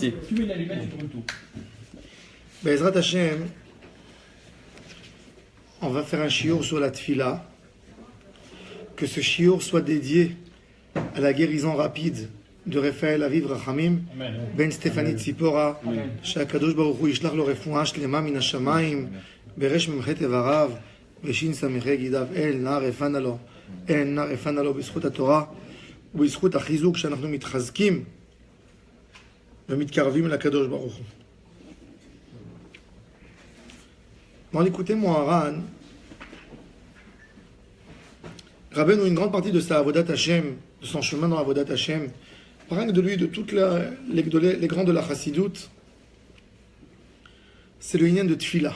entier. Tu mets une allumette, tu brûles tout. Bezrat Hashem, on va faire un shiur sur la tfila. Que ce shiur soit dédié à la guérison rapide de Raphaël Aviv Rachamim, Ben Stéphanie Tzipora, שהקדוש ברוך הוא ישלח לו רפואה שלמה מן השמיים, בריש ממחי תבריו, ושין סמיכי גידיו, אל נא רפנה לו בזכות התורה ובזכות החיזוק שאנחנו מתחזקים ומתקרבים לקדוש ברוך הוא. Bon, écoutez, Moharan, Rabbeinu, une grande partie de sa Avodat Hashem, de son chemin dans Avodat Hashem, rien que de lui, de toutes les grands de la Chassidoute, c'est le Inyan de Tfila.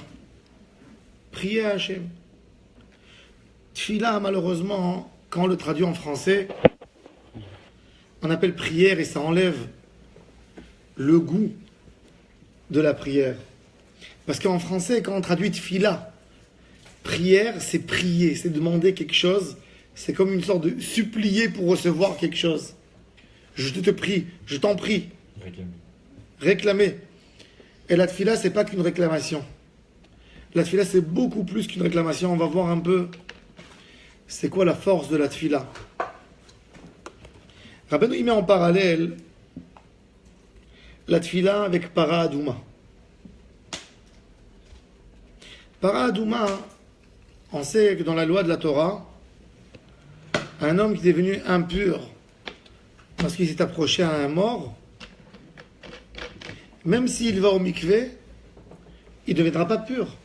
Prier à Hashem. Tfila, malheureusement, quand on le traduit en français, on appelle prière et ça enlève le goût de la prière. Parce qu'en français, quand on traduit Tfila, prière, c'est prier, c'est demander quelque chose, c'est comme une sorte de supplier pour recevoir quelque chose. Je te prie, je t'en prie. Réclamer. Et la tfila, c'est pas qu'une réclamation. La tfila, c'est beaucoup plus qu'une réclamation. On va voir un peu c'est quoi la force de la tfila. Rabbeinu, il met en parallèle la tfila avec Para Adouma. Para Adouma, on sait que dans la loi de la Torah, un homme qui est devenu impur parce qu'il s'est approché à un mort, même s'il va au mikvé, il ne deviendra pas pur.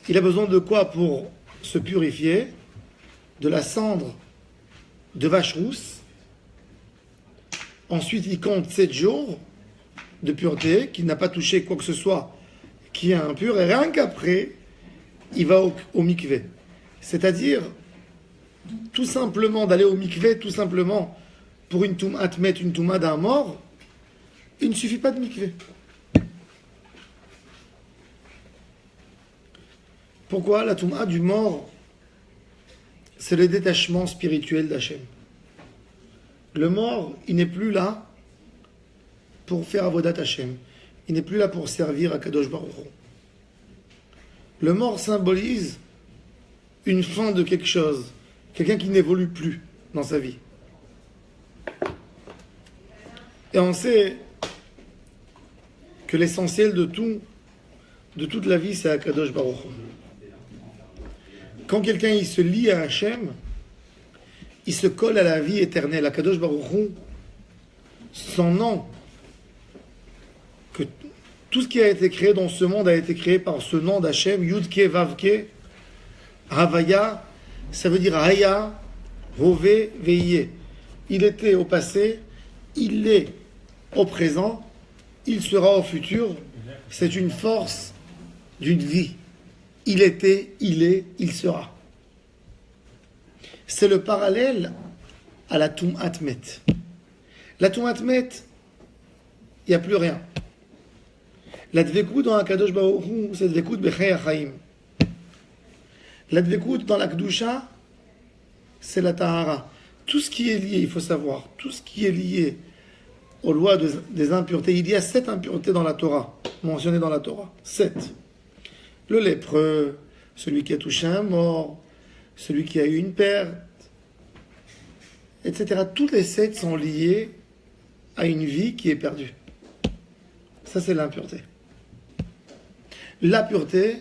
Il a besoin de quoi pour se purifier? De la cendre de vache rousse. Ensuite, il compte 7 jours de pureté, qu'il n'a pas touché quoi que ce soit qui est impur, et rien qu'après, il va au mikvé. C'est-à-dire, tout simplement d'aller au mikvé, tout simplement pour une touma, mettre une touma d'un mort, il ne suffit pas de mikvé. Pourquoi? La touma du mort, c'est le détachement spirituel d'Hachem. Le mort, il n'est plus là pour faire avodat Hachem. Il n'est plus là pour servir à Kadosh Baruch Hu. Le mort symbolise une fin de quelque chose. Quelqu'un qui n'évolue plus dans sa vie. Et on sait que l'essentiel de toute la vie, c'est Akadosh Baruch Hu. Quand quelqu'un il se lie à Hachem, il se colle à la vie éternelle. Akadosh Baruch Hu, son nom, que tout ce qui a été créé dans ce monde a été créé par ce nom d'Hachem, Yudke Vavke, Havaya, ça veut dire Haya, Hove, Veye. Il était au passé, il est au présent, il sera au futur. C'est une force d'une vie. Il était, il est, il sera. C'est le parallèle à la Tum'at Met. La Tum'at Met, il n'y a plus rien. La Dvekout dans Akadosh Baruch Hu, c'est Dvekout Bechei HaChaim. La Dvekout dans la Kedusha, c'est la Tahara. Tout ce qui est lié, il faut savoir, tout ce qui est lié aux lois des impuretés, il y a 7 impuretés dans la Torah, mentionnées dans la Torah. 7. Le lépreux, celui qui a touché un mort, celui qui a eu une perte, etc. Toutes les 7 sont liées à une vie qui est perdue. Ça, c'est l'impureté. La pureté,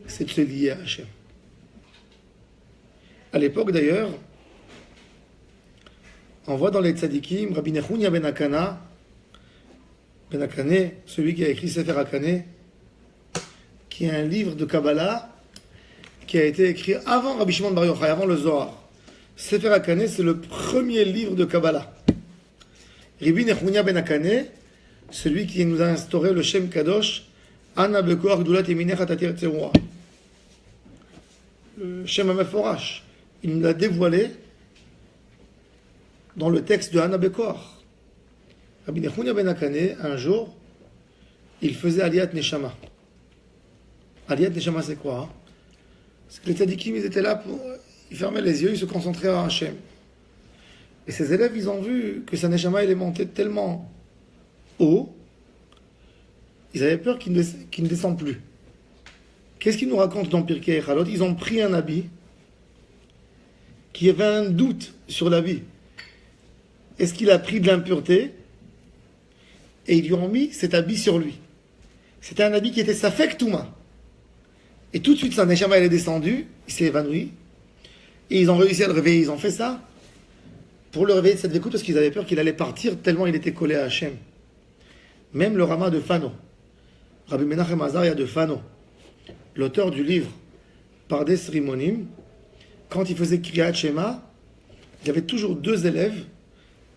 c'est de se lier à Hachem. À l'époque, d'ailleurs, on voit dans les tzadikim, Rabbi Nechunya ben Akana, celui qui a écrit Sefer Akane, qui est un livre de Kabbalah qui a été écrit avant Rabbi Shimon Bar Yochai, avant le Zohar. Sefer Akane, c'est le premier livre de Kabbalah. Rabbi Nechunya ben Akane, celui qui nous a instauré le Shem Kadosh, Ana Bekor Gdulat Yeminecha Tatir Tzeroua. Le Shem Ameforash. Il nous l'a dévoilé dans le texte de Ana Bekor. Rabbi Nechunya ben Akane, un jour, il faisait Aliyat Neshama. Aliyat Neshama, c'est quoi? C'est que les tzadikim, ils étaient là ils fermaient les yeux, ils se concentraient à Hachem. Et ses élèves, ils ont vu que sa Neshama, elle est montée tellement haut, ils avaient peur qu'il ne descende plus. Qu'est-ce qu'ils nous racontent dans Pirkei Echalot? Ils ont pris un habit qui avait un doute sur l'habit. Est-ce qu'il a pris de l'impureté? Et ils lui ont mis cet habit sur lui. C'était un habit qui était Safek Touma. Et tout de suite, son Neshama, elle est descendue, il s'est évanoui. Et ils ont réussi à le réveiller. Ils ont fait ça pour le réveiller de cette écoute parce qu'ils avaient peur qu'il allait partir tellement il était collé à Hachem. Même le Rama de Fano, Rabbi Menachem Azaria de Fano, l'auteur du livre Pardes Rimonim, quand il faisait Kriyat Shema, il y avait toujours deux élèves,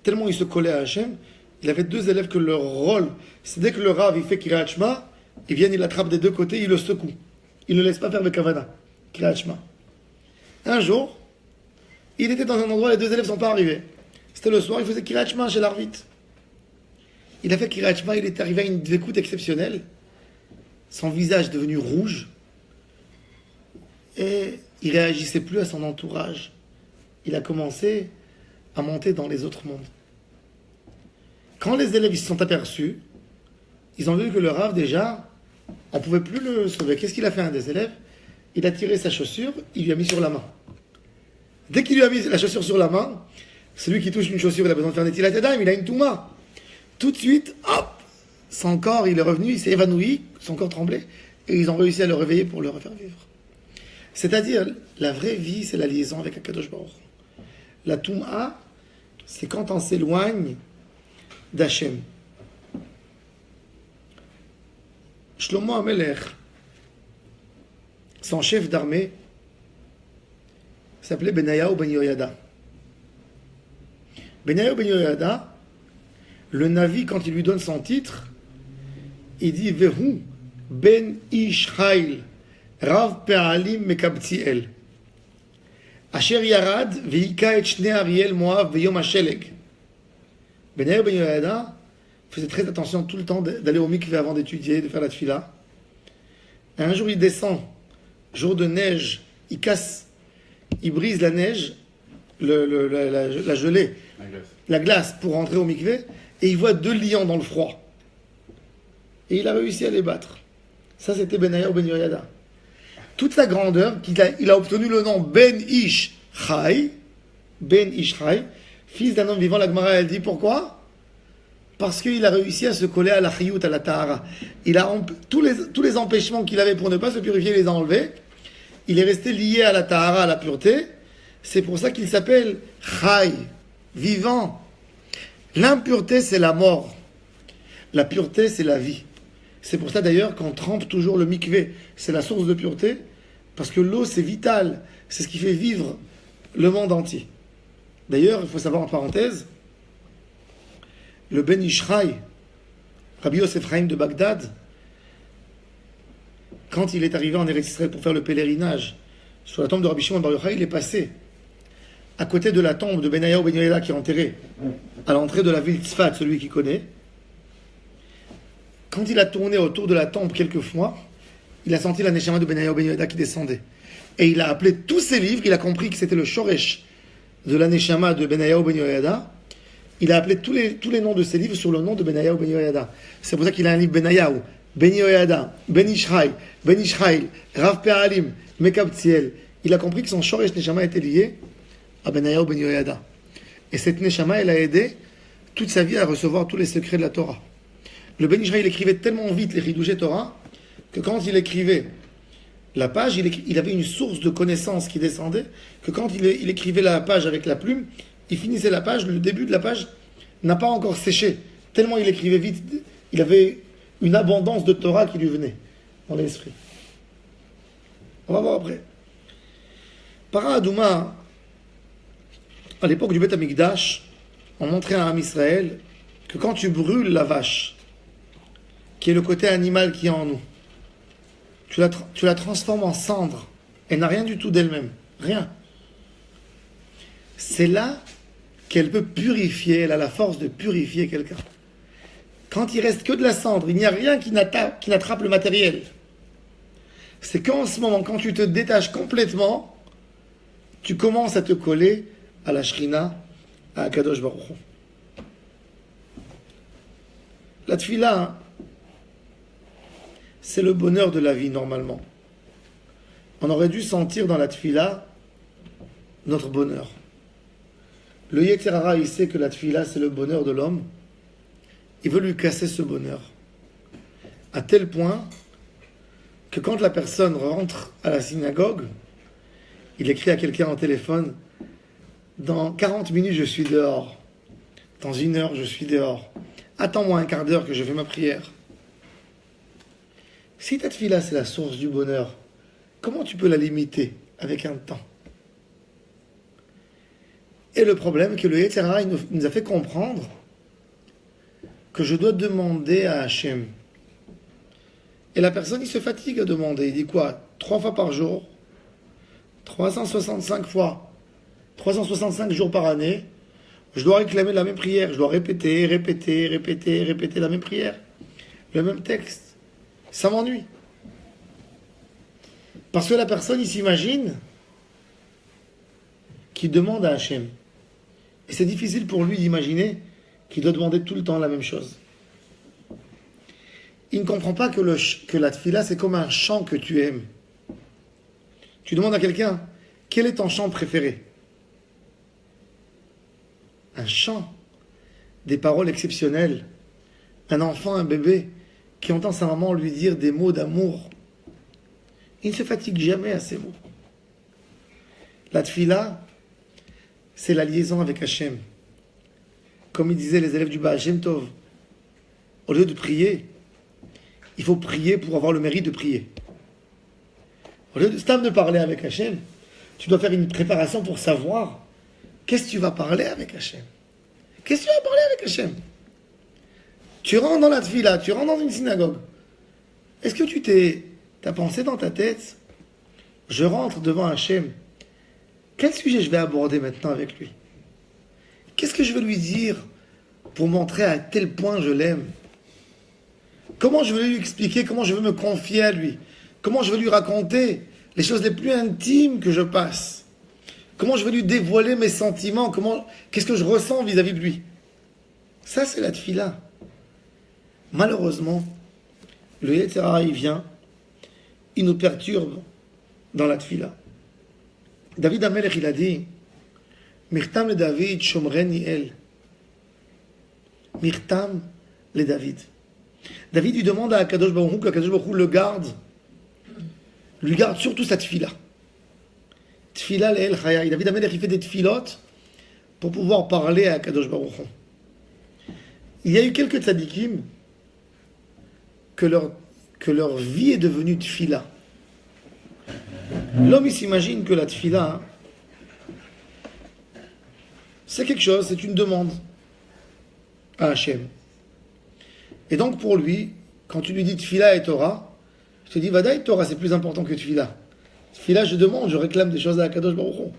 tellement il se collait à Hachem, il avait deux élèves que leur rôle, c'est dès que le Rav il fait Kriyat Shema, il vient, il l'attrape des deux côtés, il le secoue. Il ne laisse pas faire le Kavana, Kriyat Shema. Un jour, il était dans un endroit, les deux élèves ne sont pas arrivés. C'était le soir, il faisait Kriyat Shema chez l'Arvit. Il a fait Kriyat Shema, il est arrivé à une écoute exceptionnelle. Son visage est devenu rouge. Et il ne réagissait plus à son entourage. Il a commencé à monter dans les autres mondes. Quand les élèves ils se sont aperçus, ils ont vu que le Rav, déjà, on ne pouvait plus le sauver. Qu'est-ce qu'il a fait, un des élèves? Il a tiré sa chaussure, il lui a mis sur la main. Dès qu'il lui a mis la chaussure sur la main, celui qui touche une chaussure, il a besoin de faire des tilatadaim, il a une touma. Tout de suite, hop, son corps, il est revenu, il s'est évanoui, son corps tremblait, et ils ont réussi à le réveiller pour le refaire vivre. C'est-à-dire, la vraie vie, c'est la liaison avec Akadosh Baruch. La touma, c'est quand on s'éloigne d'Hachem. Shlomo HaMelech, son chef d'armée, s'appelait Benayahu ben Yoyada. Benayahu ben Yoyada, le Navi, quand il lui donne son titre, il dit Vehu ben Ish Chayil Rav Pe'alim Mekabtziel Asher Yarad Veika et Shnei Ariel Moav Veyom HaSheleg. Benayahu ben Yoyada faisait très attention tout le temps d'aller au mikvé avant d'étudier, de faire la tfila. Et un jour, il descend, jour de neige, il brise la neige, la gelée, la glace pour rentrer au mikvé, et il voit deux lions dans le froid. Et il a réussi à les battre. Ça, c'était Benayahu ben Yoyada. Toute sa grandeur, il a obtenu le nom Ben Ish Chai, fils d'un homme vivant. La Gemara, elle dit pourquoi? Parce qu'il a réussi à se coller à la chiyut, à la tahara. Tous les empêchements qu'il avait pour ne pas se purifier, il les a enlevés. Il est resté lié à la tahara, à la pureté. C'est pour ça qu'il s'appelle Chai, vivant. L'impureté, c'est la mort. La pureté, c'est la vie. C'est pour ça d'ailleurs qu'on trempe toujours le mikvé. C'est la source de pureté, parce que l'eau, c'est vital. C'est ce qui fait vivre le monde entier. D'ailleurs, il faut savoir en parenthèse, le Ben Ishraï, Rabbi Yosef Chaim de Bagdad, quand il est arrivé en Eretz Israël pour faire le pèlerinage sur la tombe de Rabbi Shimon Bar Yochai, il est passé à côté de la tombe de Benayahu ben Yoyada qui est enterré à l'entrée de la ville Tzfat, celui qui connaît. Quand il a tourné autour de la tombe quelques fois, il a senti la neshama de Benayahu ben Yoyada qui descendait. Et il a appelé tous ses livres, il a compris que c'était le shoresh de la neshama de Benayahu ben Yoyada. Il a appelé tous les noms de ses livres sur le nom de Benayahu ben Yoyada. C'est pour ça qu'il a un livre Benayahu, Ben Yoyada, Ben Ishraï, Rav Pe'alim, Mekabtziel. Il a compris que son shoresh neshama était lié à Benayahu ben Yoyada. Et cette neshama, elle a aidé toute sa vie à recevoir tous les secrets de la Torah. Le Ben Ishraï, il écrivait tellement vite les Chidouché Torah que quand il écrivait la page, il avait une source de connaissances qui descendait, que quand il écrivait la page avec la plume, il finissait la page, le début de la page n'a pas encore séché. Tellement il écrivait vite, il avait une abondance de Torah qui lui venait dans l'esprit. On va voir après. Para Adouma, à l'époque du Beth Amikdash, on montrait à Am Israël que quand tu brûles la vache, qui est le côté animal qui est en nous, tu la transformes en cendre. Elle n'a rien du tout d'elle-même. Rien. C'est là qu'elle peut purifier, elle a la force de purifier quelqu'un. Quand il reste que de la cendre, il n'y a rien qui n'attrape le matériel. C'est qu'en ce moment, quand tu te détaches complètement, tu commences à te coller à la Shrina, à Kadosh Baruch Hu. La tfila, c'est le bonheur de la vie normalement. On aurait dû sentir dans la tfila notre bonheur. Le Yetzer Hara, il sait que la tfila, c'est le bonheur de l'homme. Il veut lui casser ce bonheur. À tel point que quand la personne rentre à la synagogue, il écrit à quelqu'un en téléphone, dans 40 minutes, je suis dehors. Dans 1 heure, je suis dehors. Attends-moi un quart d'heure que je fais ma prière. Si ta tfila, c'est la source du bonheur, comment tu peux la limiter avec un temps? Et le problème, que le Yetzer Hara, il nous a fait comprendre que je dois demander à Hachem. Et la personne, il se fatigue à demander. Il dit quoi? 3 fois par jour, 365 fois, 365 jours par année, je dois réclamer la même prière. Je dois répéter la même prière. Le même texte. Ça m'ennuie. Parce que la personne, il s'imagine qu'il demande à Hachem. Et c'est difficile pour lui d'imaginer qu'il doit demander tout le temps la même chose. Il ne comprend pas que la tfila, c'est comme un chant que tu aimes. Tu demandes à quelqu'un, quel est ton chant préféré? Un chant, des paroles exceptionnelles. Un enfant, un bébé, qui entend sa maman lui dire des mots d'amour. Il ne se fatigue jamais à ces mots. La tfila, c'est la liaison avec Hachem. Comme ils disaient les élèves du Baal Shem Tov, au lieu de prier, il faut prier pour avoir le mérite de prier. Au lieu de parler avec Hachem, tu dois faire une préparation pour savoir qu'est-ce que tu vas parler avec Hachem. Qu'est-ce que tu vas parler avec Hachem? Tu rentres dans la tfila, tu rentres dans une synagogue. Est-ce que t'as pensé dans ta tête, je rentre devant Hachem, quel sujet je vais aborder maintenant avec lui? Qu'est-ce que je vais lui dire pour montrer à quel point je l'aime? Comment je vais lui expliquer, comment je vais me confier à lui? Comment je vais lui raconter les choses les plus intimes que je passe? Comment je vais lui dévoiler mes sentiments? Qu'est-ce que je ressens vis-à-vis de lui? Ça, c'est la tfila. Malheureusement, le Yetzer Hara, il vient, il nous perturbe dans la tfila. David Amelech, il a dit, Mirtam le David, Shomreni El. Mirtam le David. David lui demande à Akadosh Baruch Hu qu'Akadosh Baruch Hu le garde, lui garde surtout sa tfila. Tfila le El Chayai. David Amelech, il fait des tfilotes pour pouvoir parler à Akadosh Baruch Hu. Il y a eu quelques tzadikim que leur vie est devenue tfila. L'homme, il s'imagine que la tfila, c'est quelque chose, c'est une demande à Hachem. Et donc pour lui, quand tu lui dis tfila et Torah, je te dis, Vadaï, Torah, c'est plus important que tfila. Tfila, je demande, je réclame des choses à Akadosh Baruch Hu.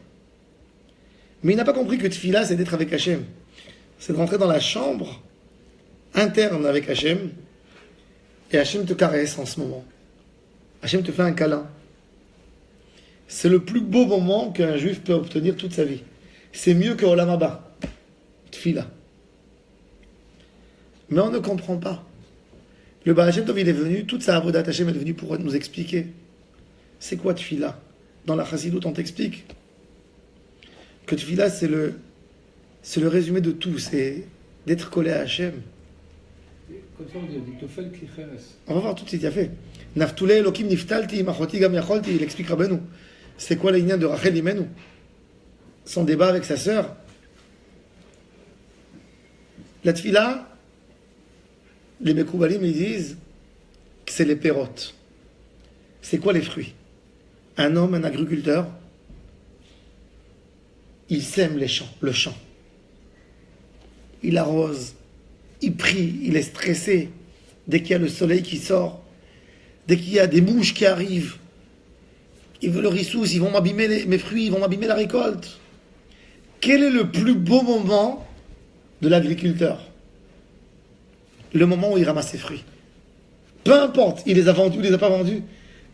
Mais il n'a pas compris que tfila, c'est d'être avec Hachem. C'est de rentrer dans la chambre interne avec Hachem, et Hachem te caresse en ce moment. Hachem te fait un câlin. C'est le plus beau moment qu'un juif peut obtenir toute sa vie. C'est mieux que Olam Haba. Tfila. Mais on ne comprend pas. Le Baal Shem Tov, il est venu, toute sa avodat Hachem est venue pour nous expliquer. C'est quoi Tfila? Dans la Chassidoute, on t'explique que Tfila, c'est le résumé de tout. C'est d'être collé à Hachem. Comme ça, on dit Tofel Klicheres. On va voir tout de suite, il y a fait. Naftule Elokim Niftalti, Machoti Gam Yacholti, il explique Rabbeinu. C'est quoi les liens de Rachel Imenu? Son débat avec sa sœur. La tfila, les Mekoubalim, ils disent que c'est les pérotes. C'est quoi les fruits? Un homme, un agriculteur, il sème le champ. Il arrose, il prie, il est stressé. Dès qu'il y a le soleil qui sort, dès qu'il y a des mouches qui arrivent, ils veulent le rissous, ils vont m'abîmer mes fruits, ils vont m'abîmer la récolte. Quel est le plus beau moment de l'agriculteur? Le moment où il ramasse ses fruits. Peu importe, il les a vendus, il les a pas vendus.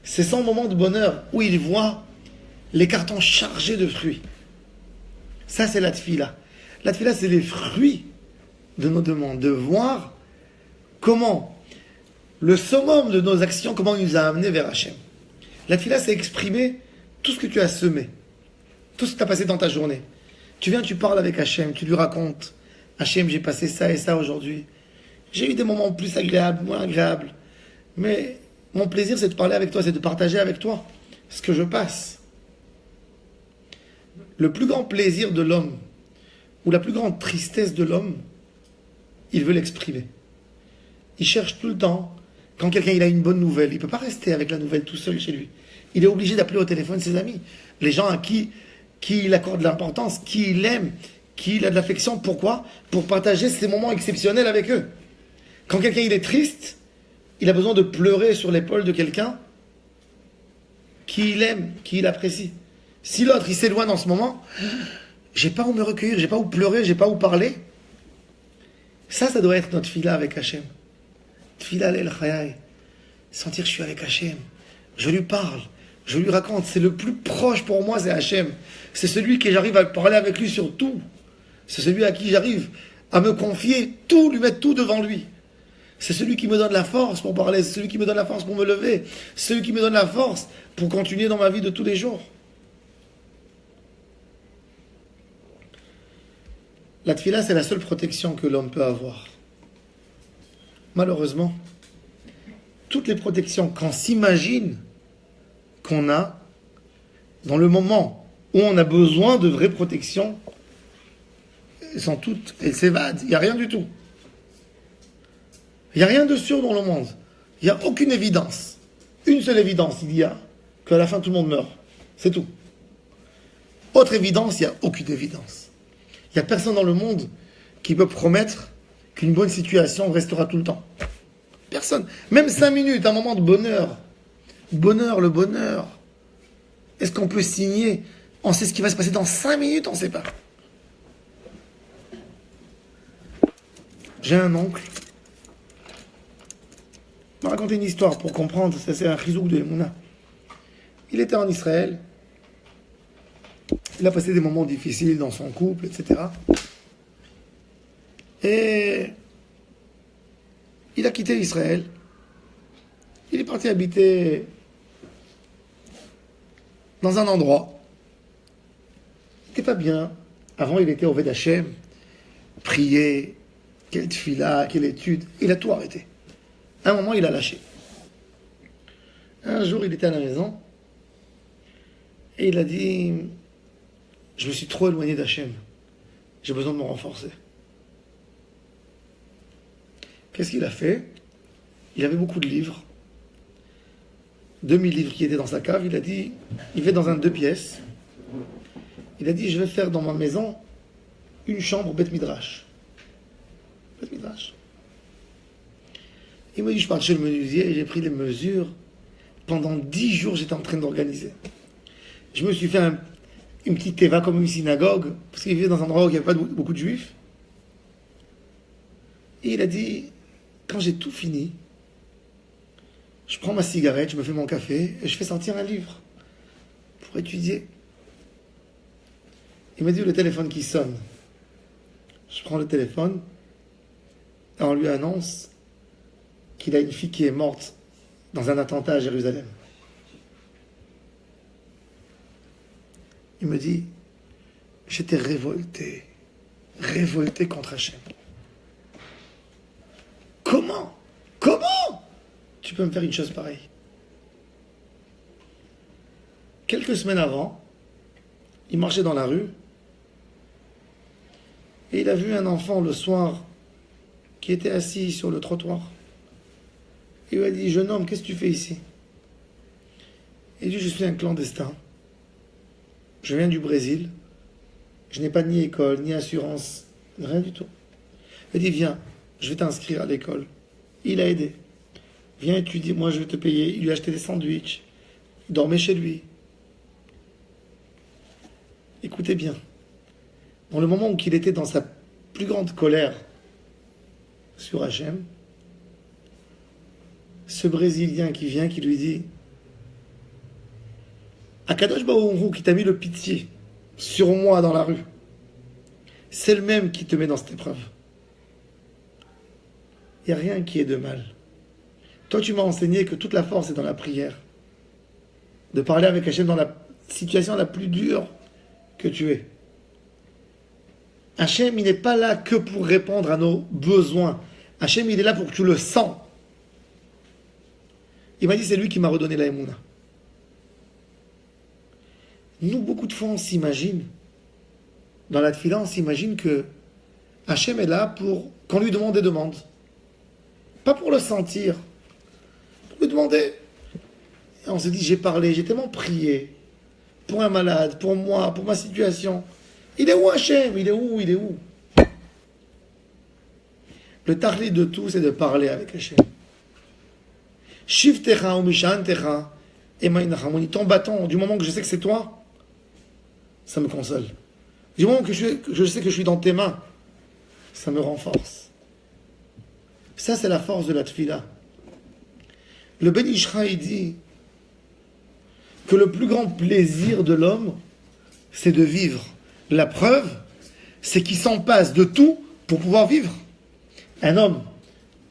C'est son moment de bonheur où il voit les cartons chargés de fruits. Ça, c'est la tfila. La tfila, c'est les fruits de nos demandes. De voir comment le summum de nos actions, comment il nous a amenés vers Hachem. La tefila, c'est exprimer tout ce que tu as semé, tout ce que tu as passé dans ta journée. Tu viens, tu parles avec Hachem, tu lui racontes. Hachem, j'ai passé ça et ça aujourd'hui. J'ai eu des moments plus agréables, moins agréables. Mais mon plaisir, c'est de parler avec toi, c'est de partager avec toi ce que je passe. Le plus grand plaisir de l'homme, ou la plus grande tristesse de l'homme, il veut l'exprimer. Il cherche tout le temps, quand quelqu'un il a une bonne nouvelle, il ne peut pas rester avec la nouvelle tout seul chez lui. Il est obligé d'appeler au téléphone ses amis, les gens à qui il accorde de l'importance, qui il aime, qui il a de l'affection. Pourquoi? Pour partager ces moments exceptionnels avec eux. Quand quelqu'un il est triste, il a besoin de pleurer sur l'épaule de quelqu'un qui il aime, qui il apprécie. Si l'autre il s'éloigne en ce moment, j'ai pas où me recueillir, j'ai pas où pleurer, j'ai pas où parler. Ça doit être notre fila avec Hachem. Fila l'el chayai. Sentir que je suis avec Hachem. Je lui parle, je lui raconte. C'est le plus proche pour moi, c'est Hachem. C'est celui que j'arrive à parler avec lui sur tout. C'est celui à qui j'arrive à me confier tout, lui mettre tout devant lui. C'est celui qui me donne la force pour parler, c'est celui qui me donne la force pour me lever, c'est celui qui me donne la force pour continuer dans ma vie de tous les jours. La tefila, c'est la seule protection que l'homme peut avoir. Malheureusement, toutes les protections qu'on s'imagine qu'on a, dans le moment où on a besoin de vraies protections, elles sont toutes, elles s'évadent, il n'y a rien du tout. Il n'y a rien de sûr dans le monde. Il n'y a aucune évidence. Une seule évidence, il y a qu'à la fin tout le monde meurt. C'est tout. Autre évidence, il n'y a aucune évidence. Il n'y a personne dans le monde qui peut promettre qu'une bonne situation restera tout le temps. Personne. Même 5 minutes, un moment de bonheur. Bonheur, le bonheur. Est-ce qu'on peut signer? On sait ce qui va se passer dans 5 minutes, on ne sait pas. J'ai un oncle. Il m'a raconté une histoire pour comprendre. Ça, c'est un chizouk de Emouna. Il était en Israël. Il a passé des moments difficiles dans son couple, etc. Et il a quitté Israël. Il est parti habiter dans un endroit. Il n'était pas bien. Avant, il était au Ved Hashem. Prier, quelle tfila, quelle étude. Il a tout arrêté. À un moment, il a lâché. Un jour, il était à la maison. Et il a dit... Je me suis trop éloigné d'Hachem. J'ai besoin de me renforcer. Qu'est-ce qu'il a fait? Il avait beaucoup de livres. 2000 livres qui étaient dans sa cave. Il a dit, il fait dans un 2 pièces. Il a dit, je vais faire dans ma maison une chambre Beth Midrash. Beth Midrash. Il m'a dit, je pars chez le menuisier et j'ai pris les mesures. Pendant 10 jours, j'étais en train d'organiser. Je me suis fait une petite teva comme une synagogue, parce qu'il vivait dans un endroit où il n'y avait pas beaucoup de juifs. Et il a dit, quand j'ai tout fini, je prends ma cigarette, je me fais mon café, et je fais sortir un livre pour étudier. Il m'a dit, le téléphone qui sonne. Je prends le téléphone, et on lui annonce qu'il a une fille qui est morte dans un attentat à Jérusalem. Il me dit, j'étais révolté contre Hachem. Comment tu peux me faire une chose pareille? Quelques semaines avant, il marchait dans la rue et il a vu un enfant le soir qui était assis sur le trottoir. Il lui a dit, jeune homme, qu'est-ce que tu fais ici? Il dit, je suis un clandestin. Je viens du Brésil. Je n'ai pas ni école, ni assurance, rien du tout. Il dit, viens, je vais t'inscrire à l'école. Il a aidé. Viens étudier, moi je vais te payer. Il lui a acheté des sandwichs. Il dormait chez lui. Écoutez bien. Dans le moment où il était dans sa plus grande colère sur Hachem, ce Brésilien qui vient, qui lui dit, Akadosh Baruch Hu qui t'a mis le pitié sur moi dans la rue, c'est le même qui te met dans cette épreuve. il n'y a rien qui est de mal. Toi, tu m'as enseigné que toute la force est dans la prière. De parler avec Hachem dans la situation la plus dure que tu es. Hachem, il n'est pas là que pour répondre à nos besoins. Hachem, il est là pour que tu le sens. Il m'a dit, c'est lui qui m'a redonné la Emouna. Nous, beaucoup de fois, on s'imagine, dans la tefila, on s'imagine que Hachem est là pour qu'on lui demande des demandes. Pas pour le sentir, pour lui demander. Et on se dit, j'ai parlé, j'ai tellement prié pour un malade, pour moi, pour ma situation. Il est où Hachem? Il est où? Il est où? Le tahlit de tout, c'est de parler avec Hachem. Shiftecha ou mishantecha, emainachamoni, ton bâton, du moment que je sais que c'est toi, ça me console. Du moment que je sais que je suis dans tes mains, ça me renforce. Ça, c'est la force de la tefila. Le Ben Ishra, il dit que le plus grand plaisir de l'homme, c'est de vivre. La preuve, c'est qu'il s'en passe de tout pour pouvoir vivre. Un homme,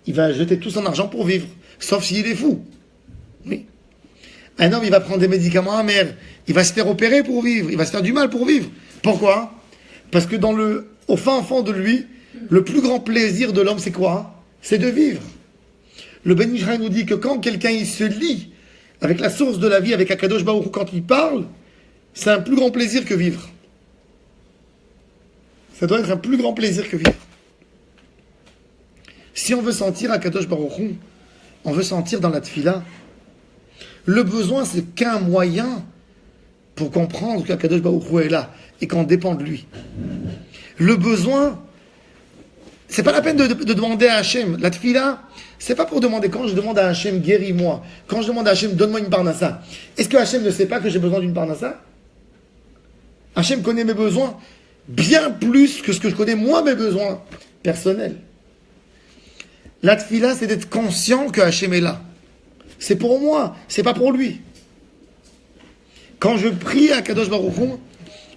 il va jeter tout son argent pour vivre, sauf s'il est fou. Oui. Un homme, il va prendre des médicaments amers, il va se faire opérer pour vivre, il va se faire du mal pour vivre. Pourquoi? Parce que au fin fond de lui, le plus grand plaisir de l'homme, c'est quoi? C'est de vivre. Le Ben Ishra nous dit que quand quelqu'un il se lie avec la source de la vie, avec Akadosh Baruch Hu, quand il parle, c'est un plus grand plaisir que vivre. Ça doit être un plus grand plaisir que vivre. Si on veut sentir Akadosh Baruch Hu, on veut sentir dans la tefila, le besoin, c'est qu'un moyen pour comprendre qu'Akadosh Baruch Hu est là et qu'on dépend de lui. Le besoin, c'est pas la peine de demander à Hachem. La tefila, c'est pas pour demander. Quand je demande à Hachem, guéris-moi. Quand je demande à Hachem, donne-moi une parnassa. Est-ce que Hachem ne sait pas que j'ai besoin d'une parnassa? Hachem connaît mes besoins bien plus que ce que je connais moi, mes besoins personnels. La tefila, c'est d'être conscient que Hachem est là. C'est pour moi, c'est pas pour lui. Quand je prie à Kadosh Baruch Hu,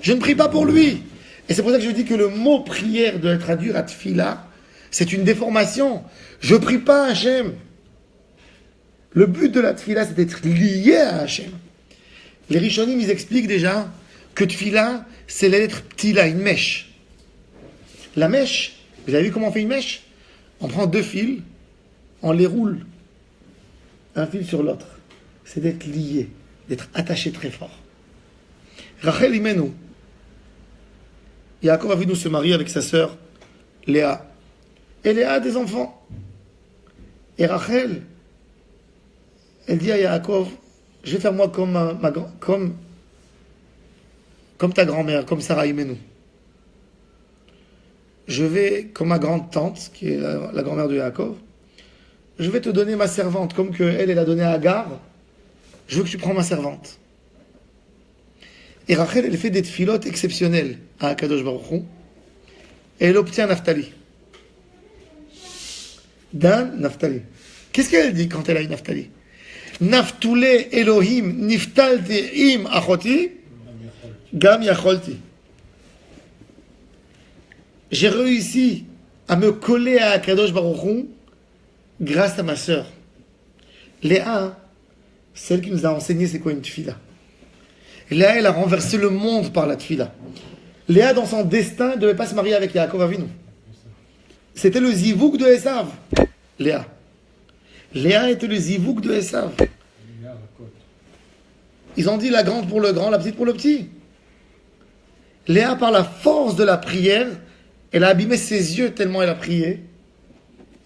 je ne prie pas pour lui. Et c'est pour ça que je dis que le mot prière doit être traduit à tefila. C'est une déformation. Je prie pas à Hachem. Le but de la tefila, c'est d'être lié à Hachem. Les Rishonim, ils expliquent déjà que tefila, c'est la lettre ptila, une mèche. La mèche, vous avez vu comment on fait une mèche? On prend deux fils, on les roule, un fil sur l'autre. C'est d'être lié, d'être attaché très fort. Rachel Imenu, Yaakov Avinu se marie avec sa sœur Léa. Et Léa a des enfants. Et Rachel, elle dit à Yaakov, je vais faire moi comme ta grand-mère, comme Sarah Imenu. Je vais, comme ma grande-tante, qui est la grand-mère de Yaakov, je vais te donner ma servante, comme elle a donné à Agar. Je veux que tu prends ma servante. Et Rachel, elle fait des tfilotes exceptionnelles à Akadosh Baruch Hu, et elle obtient Naphtali. Dan, Naphtali. Qu'est-ce qu'elle dit quand elle a une Naphtali? Naftule Elohim, niftalti im achoti, gam yacholti. J'ai réussi à me coller à Akadosh Baruch Hu grâce à ma sœur. Léa, celle qui nous a enseigné c'est quoi une tefila. Léa, elle a renversé le monde par la tefila. Léa, dans son destin, ne devait pas se marier avec Yaakov Avinu. C'était le zivouk de Esav. Léa. Léa était le zivouk de Esav. Ils ont dit la grande pour le grand, la petite pour le petit. Léa, par la force de la prière, elle a abîmé ses yeux tellement elle a prié.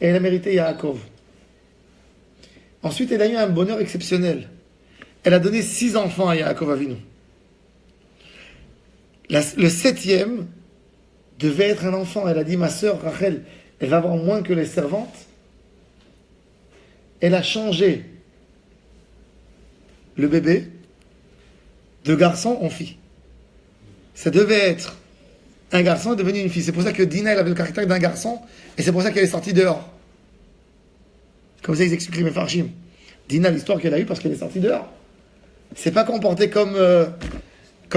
Et elle a mérité Yaakov. Ensuite, elle a eu un bonheur exceptionnel. Elle a donné 6 enfants à Yaakov Avinu. Le 7e devait être un enfant. Elle a dit, ma sœur Rachel, elle va avoir moins que les servantes. Elle a changé le bébé de garçon en fille. Ça devait être un garçon est devenu une fille. C'est pour ça que Dina, elle avait le caractère d'un garçon, et c'est pour ça qu'elle est sortie dehors. Comme ça, ils expliquent les Mefarshim. Dina, l'histoire qu'elle a eue parce qu'elle est sortie dehors. C'est pas comportée comme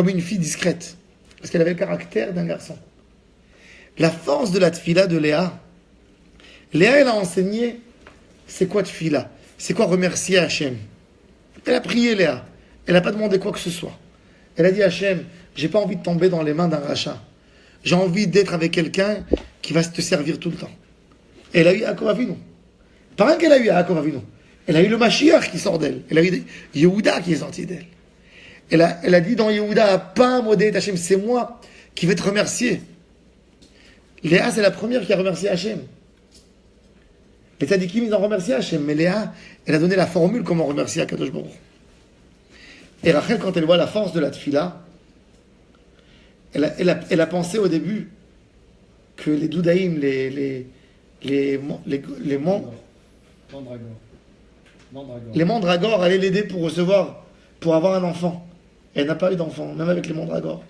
une fille discrète, parce qu'elle avait le caractère d'un garçon. La force de la tefila de Léa, Léa, elle a enseigné c'est quoi tefila, c'est quoi remercier Hachem. Elle a prié Léa, elle n'a pas demandé quoi que ce soit. Elle a dit Hachem, j'ai pas envie de tomber dans les mains d'un rachat. J'ai envie d'être avec quelqu'un qui va te servir tout le temps. Et elle a eu Yaakov Avinu. Pas rien qu'elle a eu Yaakov Avinu. Elle a eu le Mashiach qui sort d'elle. Elle a eu Yehuda qui est sorti d'elle. Elle a dit dans Yehuda, pas modé Hachem, c'est moi qui vais te remercier. Léa, c'est la première qui a remercié Hachem. Les tzadikim, ils ont remercié Hachem. Mais Léa, elle a donné la formule comment remercier Akadosh Baruch. Et Rachel, quand elle voit la force de la tefila, elle a pensé au début que les doudaïm, les mandragores allaient l'aider pour avoir un enfant. Elle n'a pas eu d'enfant, même avec les mandragores.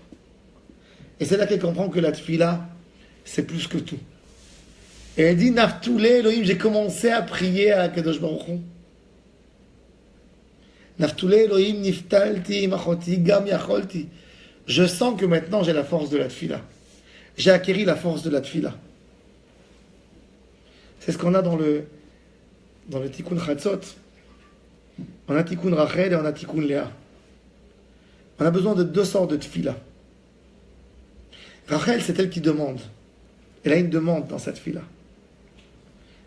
Et c'est là qu'elle comprend que la tefila, c'est plus que tout. Et elle dit, Naftoulé Elohim, j'ai commencé à prier à Kadosh Baruch Hu. Naftoulé Elohim, niftalti, machoti, gam yacholti. Je sens que maintenant j'ai la force de la tefila. J'ai acquéri la force de la tefila. C'est ce qu'on a dans le Tikkun Chatzot. On a Tikkun Rachel et on a Tikkun Léa. On a besoin de deux sortes de tefila. Rachel, c'est elle qui demande. Elle a une demande dans cette tefila.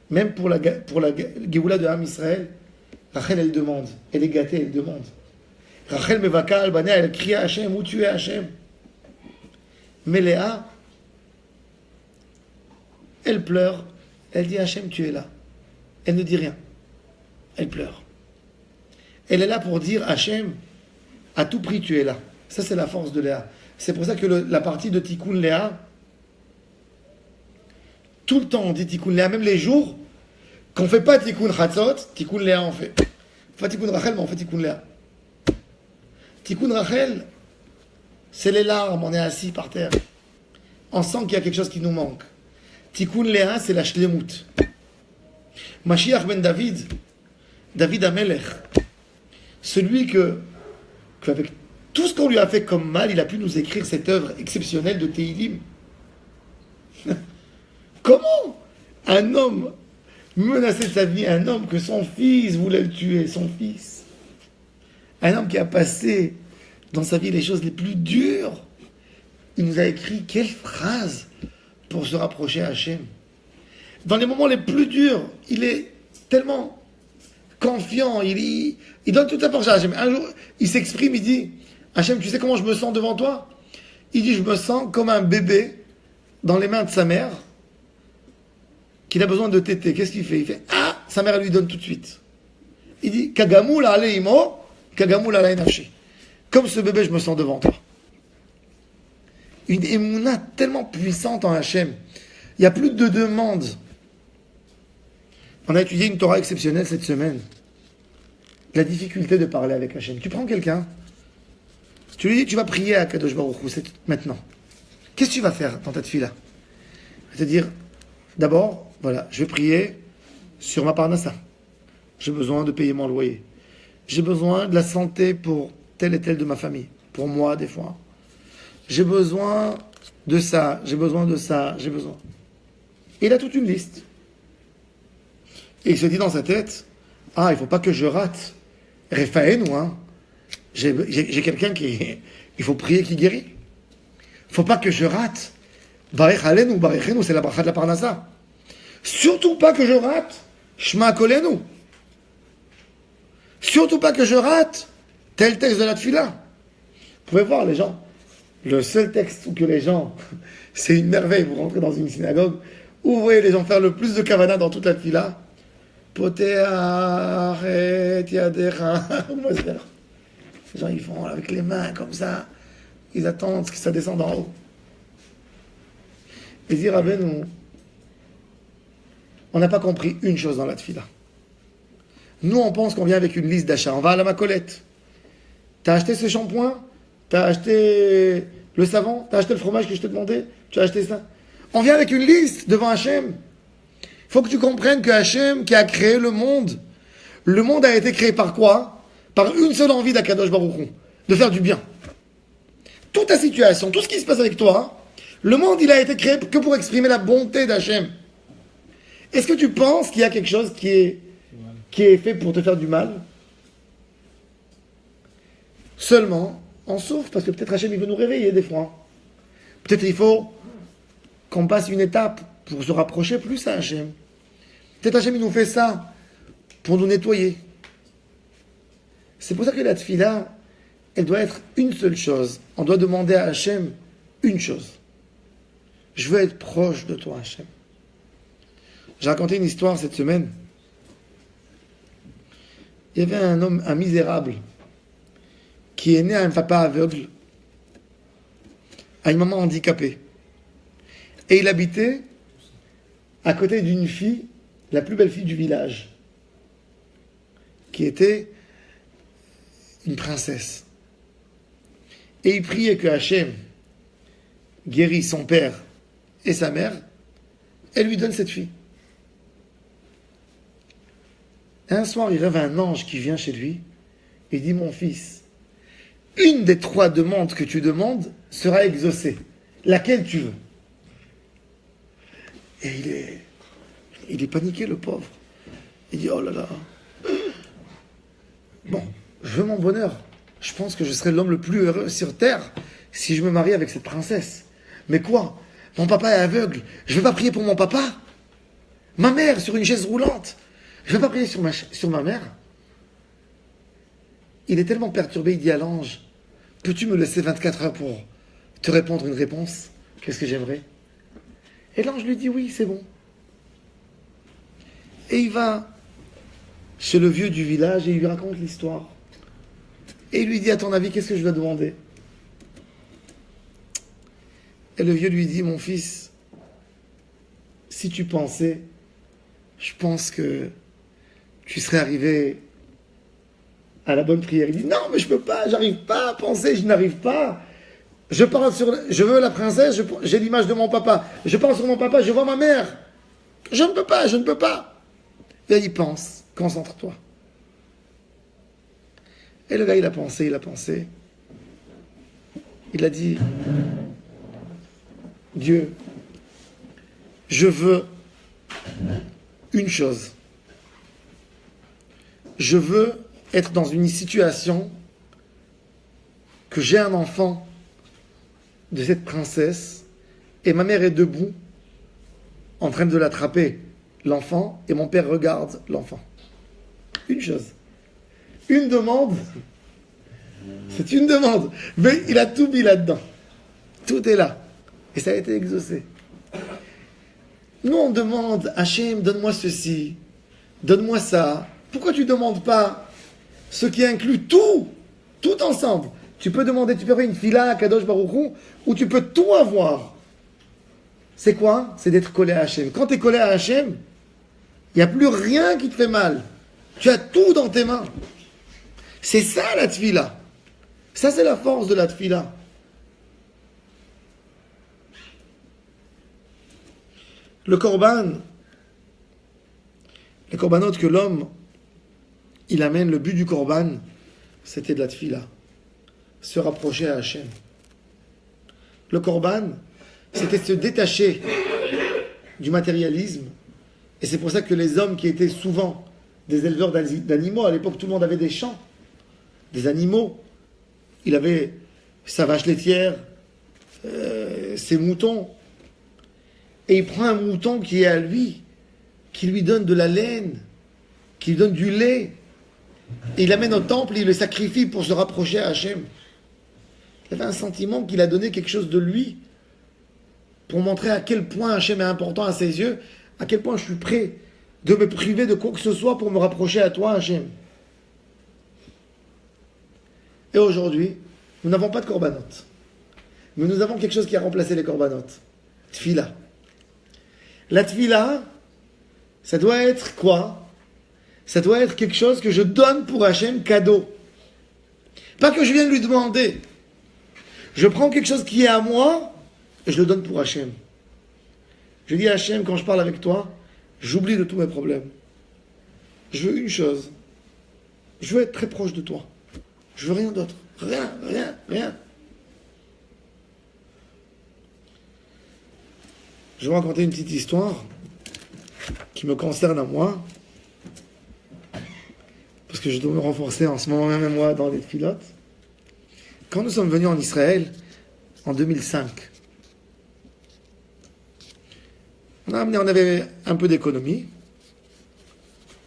Même pour la Géoula de Ham Israël, Rachel, elle demande. Elle est gâtée, elle demande. Rachel Mevaka Albanea, elle crie à Hachem, où tu es Hachem? Mais Léa, elle pleure, elle dit Hachem, tu es là. Elle ne dit rien. Elle pleure. Elle est là pour dire Hachem, à tout prix tu es là. Ça, c'est la force de Léa. C'est pour ça que la partie de Tikkun Léa, tout le temps on dit Tikkun Léa, même les jours qu'on ne fait pas Tikkun Chatzot, Tikkun Léa on fait. Pas Tikkun Rachel, mais on fait Tikkun Léa. Tikkun Rachel, c'est les larmes, on est assis par terre. On sent qu'il y a quelque chose qui nous manque. Tikkun Léa, c'est la shlemut. Mashiach ben David Amelech, celui qu'avec tout ce qu'on lui a fait comme mal, il a pu nous écrire cette œuvre exceptionnelle de Teilim. Comment un homme menaçait sa vie, un homme que son fils voulait le tuer, son fils, un homme qui a passé dans sa vie les choses les plus dures, il nous a écrit quelle phrase pour se rapprocher à Hachem. Dans les moments les plus durs, il est tellement confiant, il donne toute sa force à Hachem. Un jour, il s'exprime, il dit Hachem, tu sais comment je me sens devant toi? Il dit, je me sens comme un bébé dans les mains de sa mère qu'il a besoin de téter. Qu'est-ce qu'il fait? Il fait, ah, sa mère elle lui donne tout de suite. Il dit, Kagamou la aleimo, Kagamou la nafshi. Comme ce bébé, je me sens devant toi. Une émouna tellement puissante en Hachem. Il n'y a plus de demande. On a étudié une Torah exceptionnelle cette semaine. La difficulté de parler avec Hachem. Tu prends quelqu'un, tu lui dis, tu vas prier à Kadosh Baruch Hu, c'est maintenant. Qu'est-ce que tu vas faire dans ta tefila? Il va te dire, d'abord, voilà, je vais prier sur ma parnassa. J'ai besoin de payer mon loyer. J'ai besoin de la santé pour tel et tel de ma famille. Pour moi, des fois. J'ai besoin de ça, j'ai besoin de ça, j'ai besoin. Et il a toute une liste. Et il se dit dans sa tête, ah, il ne faut pas que je rate. Rephaenu, hein. J'ai quelqu'un il faut prier qui guérit. Il ne faut pas que je rate. Barech alenu, barechenu, c'est la bracha de la parnassa. Surtout pas que je rate. Shma kolenu. Surtout pas que je rate tel texte de la tefila. Vous pouvez voir les gens. Le seul texte où que les gens, c'est une merveille, vous rentrez dans une synagogue, où vous voyez les gens faire le plus de kavana dans toute la tefila. Poteachet yadecha. Les gens, ils font avec les mains comme ça. Ils attendent que ça descende en haut. Et dire à Ben, on n'a pas compris une chose dans la tefila. Nous, on pense qu'on vient avec une liste d'achats. On va à la macolette. T'as acheté ce shampoing? T'as acheté le savon? T'as acheté le fromage que je te demandais? Tu as acheté ça? On vient avec une liste devant Hachem. Il faut que tu comprennes que Hachem, qui a créé le monde a été créé par quoi? Par une seule envie d'Akadosh Baruch Hu, de faire du bien. Toute ta situation, tout ce qui se passe avec toi, le monde, il a été créé que pour exprimer la bonté d'Hachem. Est-ce que tu penses qu'il y a quelque chose qui est fait pour te faire du mal? Seulement, on souffre parce que peut-être Hachem il veut nous réveiller des fois. Peut-être il faut qu'on passe une étape pour se rapprocher plus à Hachem. Peut-être Hachem il nous fait ça pour nous nettoyer. C'est pour ça que la tefila, elle doit être une seule chose. On doit demander à Hachem une chose. Je veux être proche de toi, Hachem. J'ai raconté une histoire cette semaine. Il y avait un homme, un misérable, qui est né à un papa aveugle, à une maman handicapée. Et il habitait à côté d'une fille, la plus belle fille du village, qui était une princesse. Et il priait que Hachem guérisse son père et sa mère et lui donne cette fille. Et un soir, il rêve un ange qui vient chez lui et dit: mon fils, une des 3 demandes que tu demandes sera exaucée. Laquelle tu veux? Et il est paniqué, le pauvre. Il dit: oh là là. Bon, je veux mon bonheur. Je pense que je serai l'homme le plus heureux sur terre si je me marie avec cette princesse. Mais quoi? Mon papa est aveugle. Je ne vais pas prier pour mon papa. Ma mère sur une chaise roulante. Je ne vais pas prier sur ma mère. Il est tellement perturbé, il dit à l'ange: peux-tu me laisser 24 heures pour te répondre une réponse? Qu'est-ce que j'aimerais? Et l'ange lui dit: oui, c'est bon. Et il va chez le vieux du village et il lui raconte l'histoire. Et il lui dit: à ton avis, qu'est-ce que je dois demander? Et le vieux lui dit: mon fils, si tu pensais, je pense que tu serais arrivé à la bonne prière. Il dit: non, mais je peux pas, j'arrive pas à penser, je n'arrive pas. Je veux la princesse, j'ai l'image de mon papa. Je pense sur mon papa, je vois ma mère. Je ne peux pas, je ne peux pas. Et il pense, concentre-toi. Et le gars, il a pensé. Il a dit: Dieu, je veux une chose. Je veux être dans une situation que j'ai un enfant de cette princesse et ma mère est debout en train de l'attraper, l'enfant, et mon père regarde l'enfant. Une chose. Une demande. C'est une demande. Mais il a tout mis là-dedans. Tout est là. Et ça a été exaucé. Nous, on demande: Hachem, donne-moi ceci, donne-moi ça. Pourquoi tu ne demandes pas ce qui inclut tout ensemble? Tu peux demander, tu peux faire une fila à Kadosh Baruch Hu, où tu peux tout avoir. C'est quoi? C'est d'être collé à Hachem. Quand tu es collé à Hachem, il n'y a plus rien qui te fait mal. Tu as tout dans tes mains. C'est ça la tfila. Ça, c'est la force de la tfila. Le korban, les korbanotes que l'homme, il amène, le but du korban, c'était de la tfila. Se rapprocher à Hachem. Le korban, c'était se détacher du matérialisme. Et c'est pour ça que les hommes qui étaient souvent des éleveurs d'animaux, à l'époque tout le monde avait des champs, des animaux. Il avait sa vache laitière, ses moutons. Et il prend un mouton qui est à lui, qui lui donne de la laine, qui lui donne du lait. Et il l'amène au temple et il le sacrifie pour se rapprocher à Hachem. Il avait un sentiment qu'il a donné quelque chose de lui pour montrer à quel point Hachem est important à ses yeux, à quel point je suis prêt de me priver de quoi que ce soit pour me rapprocher à toi, Hachem. Et aujourd'hui, nous n'avons pas de corbanotes. Mais nous avons quelque chose qui a remplacé les corbanotes. Tfila. La tfila, ça doit être quoi? Ça doit être quelque chose que je donne pour Hachem, cadeau. Pas que je vienne lui demander. Je prends quelque chose qui est à moi et je le donne pour Hachem. Je dis à Hachem, quand je parle avec toi, j'oublie de tous mes problèmes. Je veux une chose. Je veux être très proche de toi. Je veux rien d'autre. Rien. Je vais vous raconter une petite histoire. qui me concerne à moi, parce que je dois me renforcer en ce moment même moi dans les pilotes. Quand nous sommes venus en Israël en 2005, on avait un peu d'économie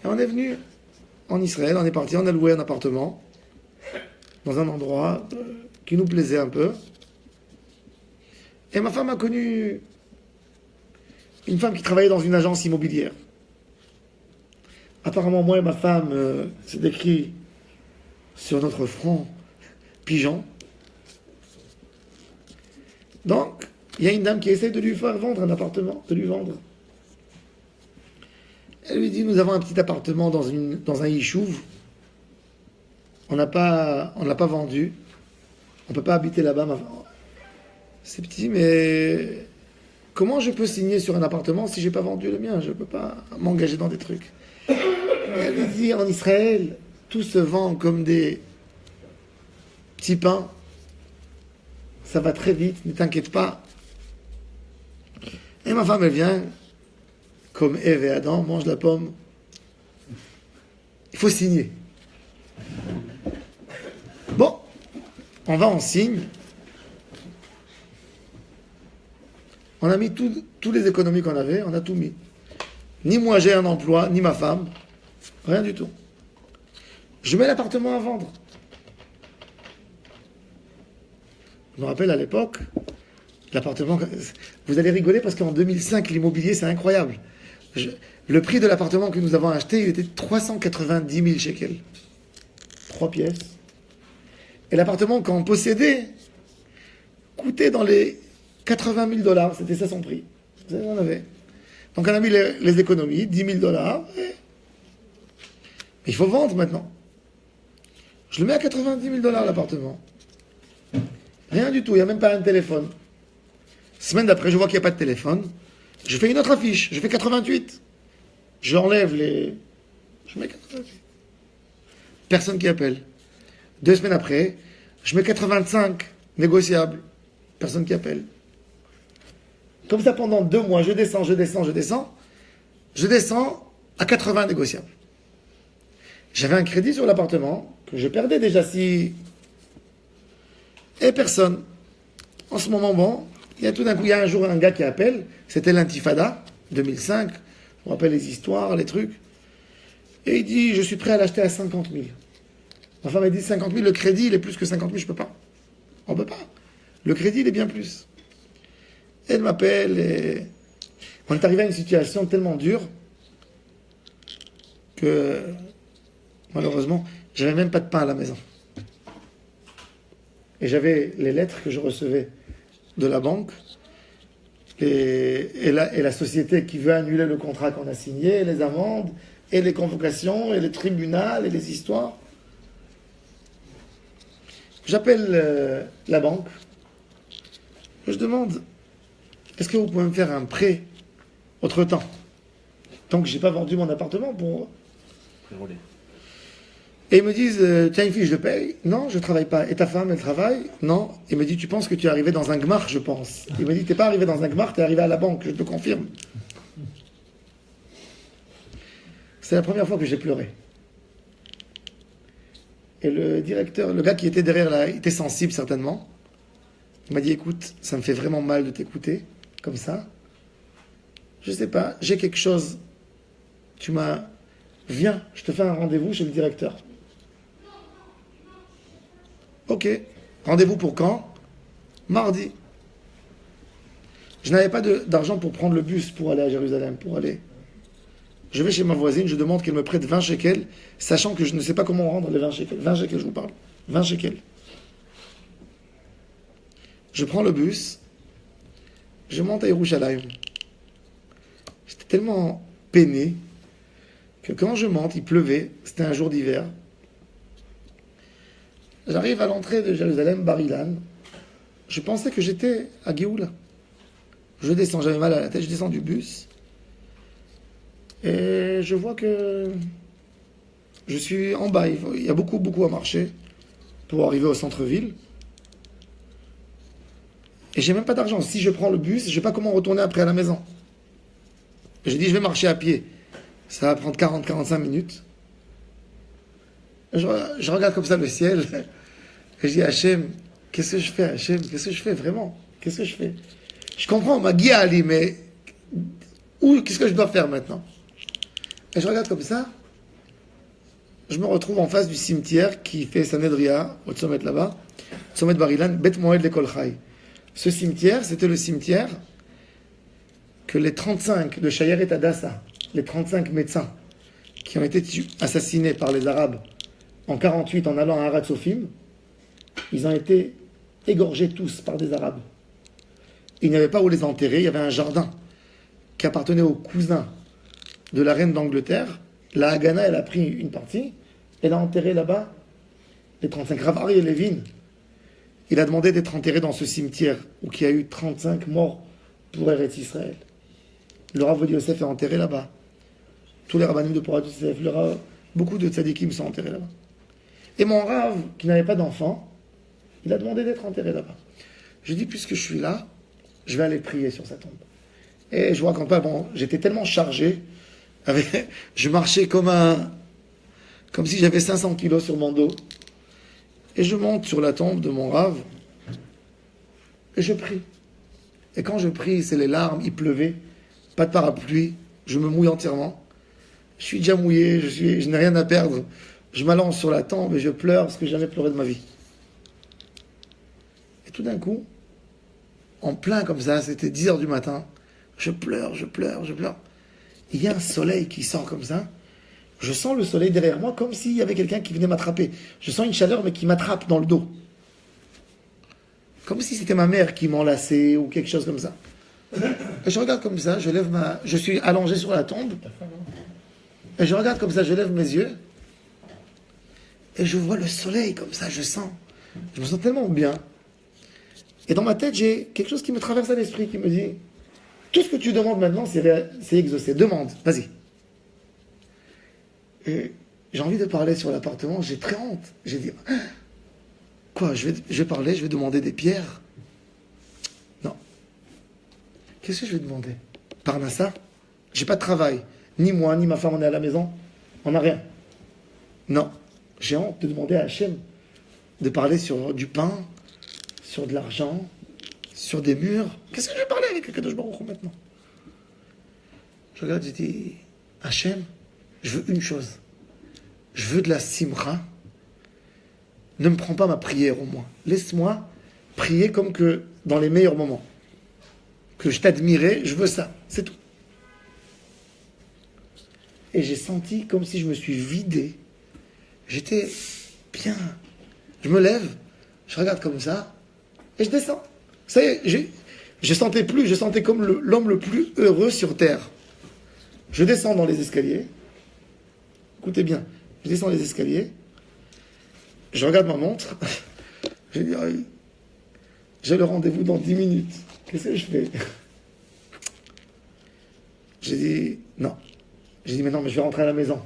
et on est venu en Israël, on est parti, on a loué un appartement dans un endroit qui nous plaisait un peu. Et ma femme a connu une femme qui travaillait dans une agence immobilière. Apparemment, moi et ma femme, c'est écrit sur notre front pigeon. Donc, il y a une dame qui essaie de lui faire vendre un appartement, de lui vendre. Elle lui dit, nous avons un petit appartement dans un yishuv. On l'a pas vendu. On ne peut pas habiter là-bas. C'est petit, mais comment je peux signer sur un appartement si je n'ai pas vendu le mien? Je ne peux pas m'engager dans des trucs. Et elle lui dit, en Israël, tout se vend comme des petits pains. Ça va très vite, ne t'inquiète pas. Et ma femme, elle vient, comme Ève et Adam, mange la pomme. Il faut signer. Bon, on va en signe. On a mis tous les économies qu'on avait, on a tout mis. Ni moi j'ai un emploi, ni ma femme. Rien du tout. Je mets l'appartement à vendre. Je me rappelle à l'époque, l'appartement... Vous allez rigoler parce qu'en 2005, l'immobilier, c'est incroyable. Le prix de l'appartement que nous avons acheté, il était 390 000 shekels. 3 pièces. Et l'appartement qu'on possédait coûtait dans les 80 000 $. C'était ça son prix. Vous savez, on avait. Donc on a mis les économies, 10 000 $. Mais il faut vendre maintenant. Je le mets à 90 000 $ l'appartement. Rien du tout, il n'y a même pas un téléphone. Semaine d'après, je vois qu'il n'y a pas de téléphone. Je fais une autre affiche, je fais 88. J'enlève les... Je mets 88. Personne qui appelle. 2 semaines après, je mets 85, négociable. Personne qui appelle. Comme ça, pendant 2 mois, je descends. Je descends à 80 négociables. J'avais un crédit sur l'appartement, que je perdais déjà si... Et personne. En ce moment, bon, il y a tout d'un coup, il y a un jour un gars qui appelle, c'était l'Intifada, 2005, je me rappelle les histoires, les trucs, et il dit, je suis prêt à l'acheter à 50 000. Ma femme m'a dit, 50 000, le crédit, il est plus que 50 000, je peux pas. On peut pas. Le crédit, il est bien plus. Elle m'appelle, et on est arrivé à une situation tellement dure, que, malheureusement, j'avais même pas de pain à la maison. Et j'avais les lettres que je recevais de la banque et la société qui veut annuler le contrat qu'on a signé, les amendes, et les convocations, et les tribunaux, et les histoires. J'appelle la banque. Je demande, est-ce que vous pouvez me faire un prêt autre-temps? Tant que je n'ai pas vendu mon appartement pour... Pré-rouler. Et ils me disent, tu as une fiche de paye? Non, je ne travaille pas. Et ta femme, elle travaille? Non. Il me dit, tu penses que tu es arrivé dans un gmar, je pense. Il me dit, tu n'es pas arrivé dans un gmar, tu es arrivé à la banque, je te confirme. C'est la première fois que j'ai pleuré. Et le directeur, le gars qui était derrière là, il était sensible certainement. Il m'a dit, écoute, ça me fait vraiment mal de t'écouter, comme ça. Je ne sais pas, j'ai quelque chose. Viens, je te fais un rendez-vous chez le directeur. Ok. Rendez-vous pour quand? Mardi. Je n'avais pas d'argent pour prendre le bus pour aller à Jérusalem, pour aller. Je vais chez ma voisine, je demande qu'elle me prête 20 shekels, sachant que je ne sais pas comment rendre les 20 shekels. 20 shekels, je vous parle. 20 shekels. Je prends le bus, je monte à Yerushalayim. J'étais tellement peiné que quand je monte, il pleuvait, c'était un jour d'hiver. J'arrive à l'entrée de Jérusalem, Bar Ilan. Je pensais que j'étais à Géoula. Je descends, j'avais mal à la tête, je descends du bus. Et je vois que je suis en bas. Il y a beaucoup à marcher pour arriver au centre-ville. Et j'ai même pas d'argent. Si je prends le bus, je ne sais pas comment retourner après à la maison. J'ai dit, je vais marcher à pied. Ça va prendre 40-45 minutes. Je regarde comme ça le ciel. Et je dis, Hachem, qu'est-ce que je fais, Hachem? Qu'est-ce que je fais vraiment? Qu'est-ce que je fais? Je comprends, ma guia Ali, mais qu'est-ce que je dois faire maintenant? Et je regarde comme ça. Je me retrouve en face du cimetière qui fait Sanedria, au sommet là-bas, au sommet de Bar-Ilan, Bet Moed l'Ekol Chai. Ce cimetière, c'était le cimetière que les 35 de Shayeret Adassa, les 35 médecins qui ont été assassinés par les Arabes en 48 en allant à Arad Sofim, ils ont été égorgés tous par des Arabes. Il n'y avait pas où les enterrer, il y avait un jardin qui appartenait au cousin de la reine d'Angleterre. La Haganah, elle a pris une partie, elle a enterré là-bas les 35. Rav Aryeh Levin, il a demandé d'être enterré dans ce cimetière où il y a eu 35 morts pour Eretz Israël. Le Rav Vodi Yosef est enterré là-bas. Tous les rabbanim de Porat Yosef, beaucoup de tzadikim sont enterrés là-bas. Et mon Rav, qui n'avait pas d'enfant, il a demandé d'être enterré là-bas. Je dis, puisque je suis là, je vais aller prier sur sa tombe. Et je vous raconte pas, bon, j'étais tellement chargé, je marchais comme si j'avais 500 kilos sur mon dos. Et je monte sur la tombe de mon Rav, et je prie. Et quand je prie, c'est les larmes, il pleuvait, pas de parapluie, je me mouille entièrement. Je suis déjà mouillé, je n'ai rien à perdre. Je m'allonge sur la tombe et je pleure parce que j'ai jamais pleuré de ma vie. Et tout d'un coup, en plein comme ça, c'était 10 heures du matin, je pleure. Il y a un soleil qui sort comme ça. Je sens le soleil derrière moi comme s'il y avait quelqu'un qui venait m'attraper. Je sens une chaleur mais qui m'attrape dans le dos. Comme si c'était ma mère qui m'enlaçait ou quelque chose comme ça. Et je regarde comme ça, je suis allongé sur la tombe. Et je regarde comme ça, je lève mes yeux. Et je vois le soleil comme ça, je me sens tellement bien. Et dans ma tête, j'ai quelque chose qui me traverse à l'esprit, qui me dit, tout ce que tu demandes maintenant, c'est exaucé. Demande, vas-y. Et j'ai envie de parler sur l'appartement, j'ai très honte. J'ai dit, quoi, je vais parler, je vais demander des pierres. Non. Qu'est-ce que je vais demander? Parnassa? J'ai pas de travail. Ni moi, ni ma femme, on est à la maison. On n'a rien. Non. J'ai honte de demander à Hachem de parler sur du pain, sur de l'argent, sur des murs. Qu'est-ce que je vais parler avec le Kadosh Baruch Hu maintenant? Je regarde, je dis, Hachem, je veux une chose. Je veux de la simra. Ne me prends pas ma prière au moins. Laisse-moi prier comme que dans les meilleurs moments. Que je t'admirais, je veux ça. C'est tout. Et j'ai senti comme si je me suis vidé. J'étais bien. Je me lève, je regarde comme ça, et je descends. Ça y est, je sentais comme l'homme le plus heureux sur terre. Je descends dans les escaliers. Écoutez bien, je descends les escaliers. Je regarde ma montre. Je dis, j'ai le rendez-vous dans 10 minutes. Qu'est-ce que je fais? J'ai dit, non. J'ai dit, mais non, mais je vais rentrer à la maison.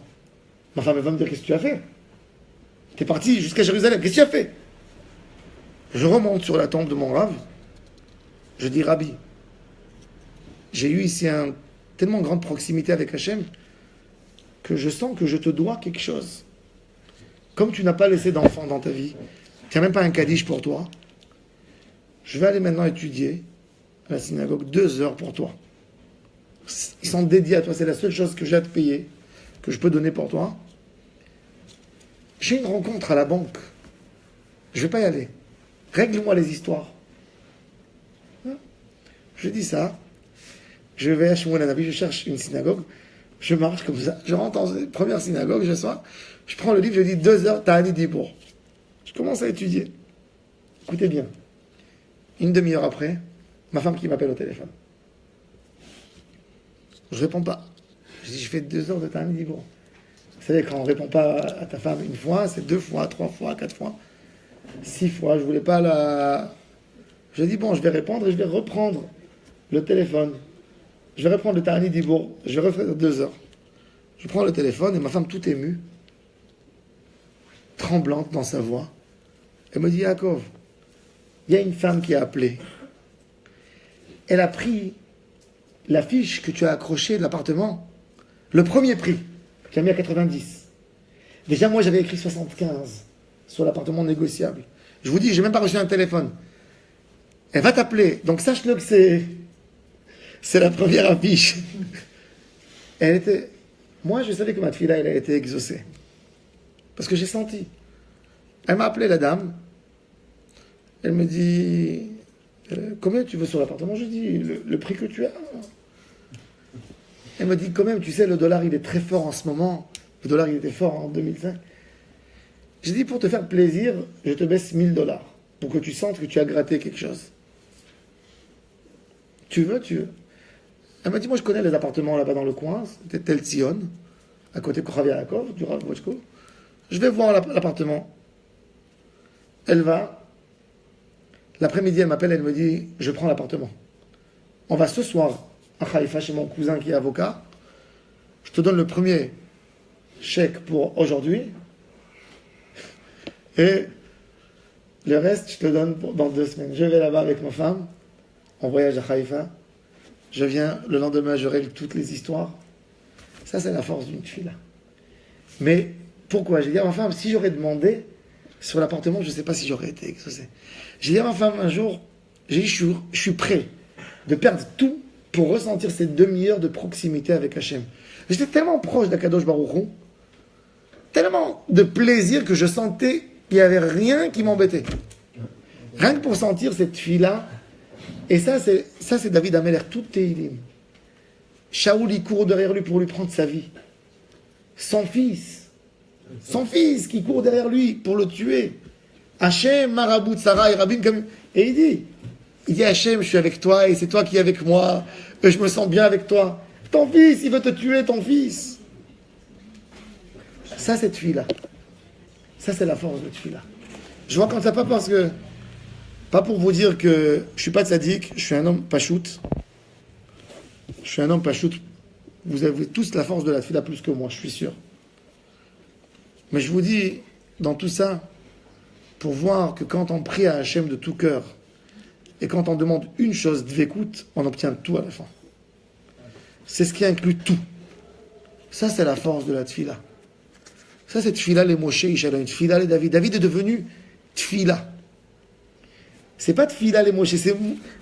Ma femme va me dire, qu'est-ce que tu as fait? T'es parti jusqu'à Jérusalem, qu'est-ce que tu as fait? Je remonte sur la tombe de mon Rav. Je dis, Rabbi, j'ai eu ici tellement grande proximité avec Hachem que je sens que je te dois quelque chose. Comme tu n'as pas laissé d'enfant dans ta vie, tu n'as même pas un kaddish pour toi, je vais aller maintenant étudier à la synagogue 2 heures pour toi. Ils sont dédiés à toi, c'est la seule chose que j'ai à te payer, que je peux donner pour toi. J'ai une rencontre à la banque. Je ne vais pas y aller. Règle-moi les histoires. Je dis ça. Je vais à Shimon Hanavi, je cherche une synagogue. Je marche comme ça. Je rentre dans la première synagogue, je sois. Je prends le livre, je dis 2 heures, Ta'ani Dibour. Je commence à étudier. Écoutez bien. Une demi-heure après, ma femme qui m'appelle au téléphone. Je réponds pas. Je dis, je fais 2 heures de Ta'ani Dibour. Vous savez, quand on ne répond pas à ta femme une fois, c'est 2 fois, 3 fois, 4 fois, 6 fois. Je voulais pas la... Je dis, bon, je vais répondre et je vais reprendre le téléphone. Je vais reprendre le Ta'ani Dibour. Je vais refaire 2 heures. Je prends le téléphone et ma femme tout émue, tremblante dans sa voix. Elle me dit, Yaakov, il y a une femme qui a appelé. Elle a pris l'affiche que tu as accrochée de l'appartement, le premier prix, tu as mis à 90. Déjà, moi, j'avais écrit 75 sur l'appartement négociable. Je vous dis, j'ai même pas reçu un téléphone. Elle va t'appeler. Donc, sache-le que c'est la première affiche. Elle était... Moi, je savais que ma fille-là, elle a été exaucée. Parce que j'ai senti. Elle m'a appelé, la dame. Elle me dit, combien tu veux sur l'appartement? Je dis, le prix que tu as. Elle me dit, quand même, tu sais, le dollar, il est très fort en ce moment. Le dollar, il était fort en 2005. J'ai dit, pour te faire plaisir, je te baisse $1000 pour que tu sentes que tu as gratté quelque chose. Tu veux? Elle m'a dit, moi, je connais les appartements là-bas dans le coin. C'était Tel Zion, à côté de Kochav Yaakov, du Rav Bochko. Je vais voir l'appartement. Elle va. L'après-midi, elle m'appelle, elle me dit, je prends l'appartement. On va ce soir à Haïfa chez mon cousin qui est avocat. Je te donne le premier chèque pour aujourd'hui. Et le reste, je te donne dans 2 semaines. Je vais là-bas avec ma femme. On voyage à Haïfa. Je viens, le lendemain, je règle toutes les histoires. Ça, c'est la force d'une fille-là. Mais pourquoi? J'ai dit à ma femme, si j'aurais demandé sur l'appartement, je ne sais pas si j'aurais été exaucé. J'ai dit à ma femme un jour, j'ai dit, je suis prêt de perdre tout pour ressentir ces demi-heures de proximité avec Hachem. J'étais tellement proche d'Akadosh Baruch Hu, tellement de plaisir que je sentais qu'il n'y avait rien qui m'embêtait. Rien que pour sentir cette fille-là. Et ça, c'est David Ameler, tout Tehillim. Shaoul, il court derrière lui pour lui prendre sa vie. Son fils qui court derrière lui pour le tuer. Hachem, Marabout, Sarah et Rabin, comme... Et il dit Hachem, je suis avec toi et c'est toi qui es avec moi. Et je me sens bien avec toi. Ton fils, il veut te tuer, ton fils. Ça, cette fille-là. Ça, c'est la force de cette fille-là. Je vois comme ça, pas parce que... Pas pour vous dire que je suis pas tzaddik, je suis un homme pachout. Je suis un homme pachout. Vous avez tous la force de la fille-là plus que moi, je suis sûr. Mais je vous dis, dans tout ça, pour voir que quand on prie à Hachem de tout cœur, et quand on demande une chose, d'écoute, on obtient tout à la fin. C'est ce qui inclut tout. Ça, c'est la force de la tfila. Ça, c'est tfila les Moshe, Ishaïla, tfila les David. David est devenu tfila. C'est pas tfila les Moshe, c'est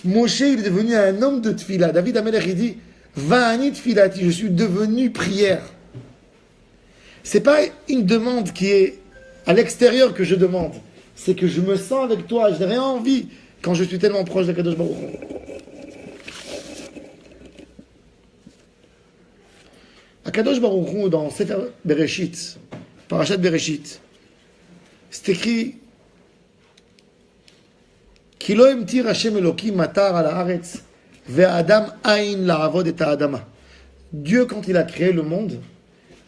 Moshe, il est devenu un homme de tfila. David Amelech, il dit, Va'ani tfilati, je suis devenu prière. C'est pas une demande qui est à l'extérieur que je demande. C'est que je me sens avec toi, je n'ai rien envie quand je suis tellement proche de Kadosh Baruch Hu. À Kadosh Baruch Hu, dans Sefer Bereshit, Parashat Bereshit, c'est écrit Ki lo imtir Hashem Elokim matar al haaretz ve'adam ayin la'avod et ha'adama. Dieu, quand il a créé le monde,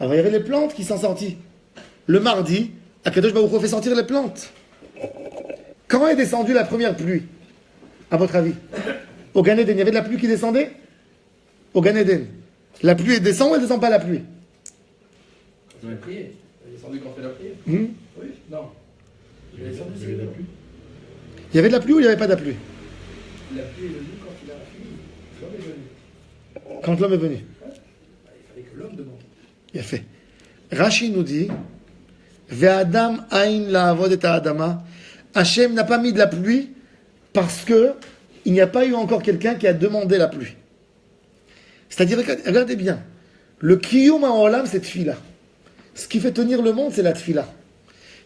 alors il y avait les plantes qui sont sorties. Le mardi, Akadosh Baruch Hu fait sortir les plantes. Quand est descendue la première pluie, à votre avis? Au Gan Eden, il y avait de la pluie qui descendait? Au Gan Eden. La pluie, elle descend ou elle ne descend pas la pluie? Quand on a prié. Elle est descendue quand on a prié. Oui, non. Elle est descendue, c'est la pluie. Il y avait de la pluie ou il n'y avait pas de la pluie? La pluie est venue quand il a fini. L'homme est venu. Quand l'homme est venu. Il fallait que l'homme demande. Il a fait. Rashi nous dit Ve'adam ayin la'avod et ha'adama. Hachem n'a pas mis de la pluie parce que il n'y a pas eu encore quelqu'un qui a demandé la pluie. C'est-à-dire, regardez bien, le kiyum ha'olam, c'est tfila. Ce qui fait tenir le monde, c'est la tfila.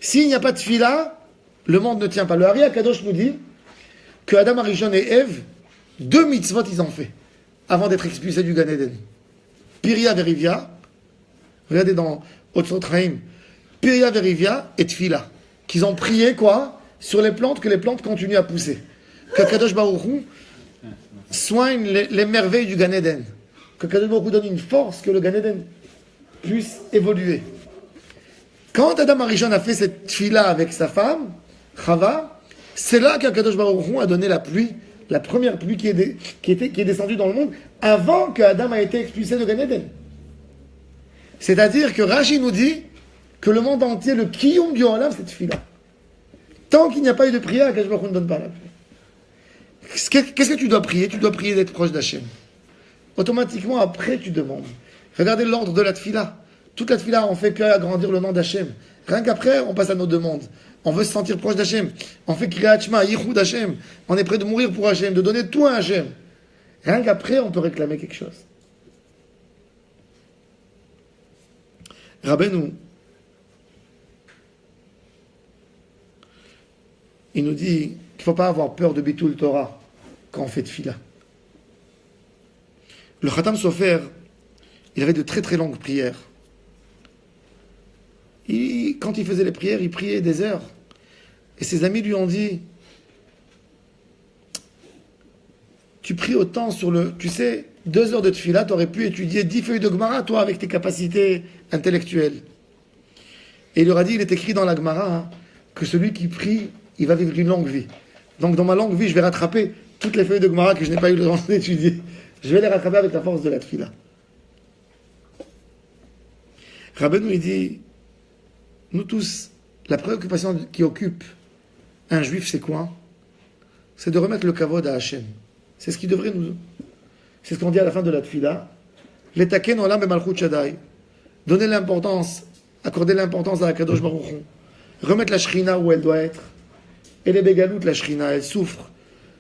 S'il n'y a pas de tfila, le monde ne tient pas. Le Hari HaKadosh nous dit que Adam Arishon et Ève, 2 mitzvot ils ont fait avant d'être expulsés du Gan Eden. Piria Verivia, regardez dans Otzot Chaim, Piria Verivia et Tfila, qu'ils ont prié quoi? Sur les plantes, que les plantes continuent à pousser. Que Kadosh Baruch Hu soigne les merveilles du Gan Eden. Que Kadosh Baruch Hu donne une force que le Gan Eden puisse évoluer. Quand Adam Arishon a fait cette tfila avec sa femme, Chava, c'est là qu'Akadosh Baruch Hu a donné la pluie, la première pluie qui est descendue dans le monde, avant que Adam ait été expulsé de Gan Eden. C'est-à-dire que Rashi nous dit que le monde entier, le kiyum du olam, c'est tfila. Tant qu'il n'y a pas eu de prière, Akadosh Baruch Hu ne donne pas la pluie. Qu'est-ce que tu dois prier? Tu dois prier d'être proche d'Hachem. automatiquement après tu demandes. Regardez l'ordre de la tfila. Toute la tfila, on fait qu'agrandir le nom d'Hachem. Rien qu'après, on passe à nos demandes. On veut se sentir proche d'Hachem. On fait Kriyat Shema, Yichud Hachem. On est prêt de mourir pour Hachem, de donner tout à Hachem. Rien qu'après, on peut réclamer quelque chose. Rabbeinu, il nous dit qu'il ne faut pas avoir peur de Bitul Torah quand on fait tfila. Le Khatam Sofer, il avait de très très longues prières. Quand il faisait les prières, il priait des heures. Et ses amis lui ont dit, tu pries autant sur le... Tu sais, 2 heures de tfila, tu aurais pu étudier 10 feuilles de Gemara, toi, avec tes capacités intellectuelles. Et il leur a dit, il est écrit dans la Gemara, que celui qui prie, il va vivre une longue vie. Donc dans ma longue vie, je vais rattraper toutes les feuilles de Gemara que je n'ai pas eu le temps d'étudier. Je vais les rattraper avec la force de la tfila. Rabbeinu il dit, nous tous, la préoccupation qui occupe un juif, c'est quoi? C'est de remettre le kavod à Hachem. C'est ce qui devrait nous... C'est ce qu'on dit à la fin de la tfila. L'etaken olam bemalchut shaddai. Donner l'importance, accorder l'importance à la Kadosh Baruch Hu. Remettre la shrina où elle doit être. Et les bégalout, la shrina, elle souffre.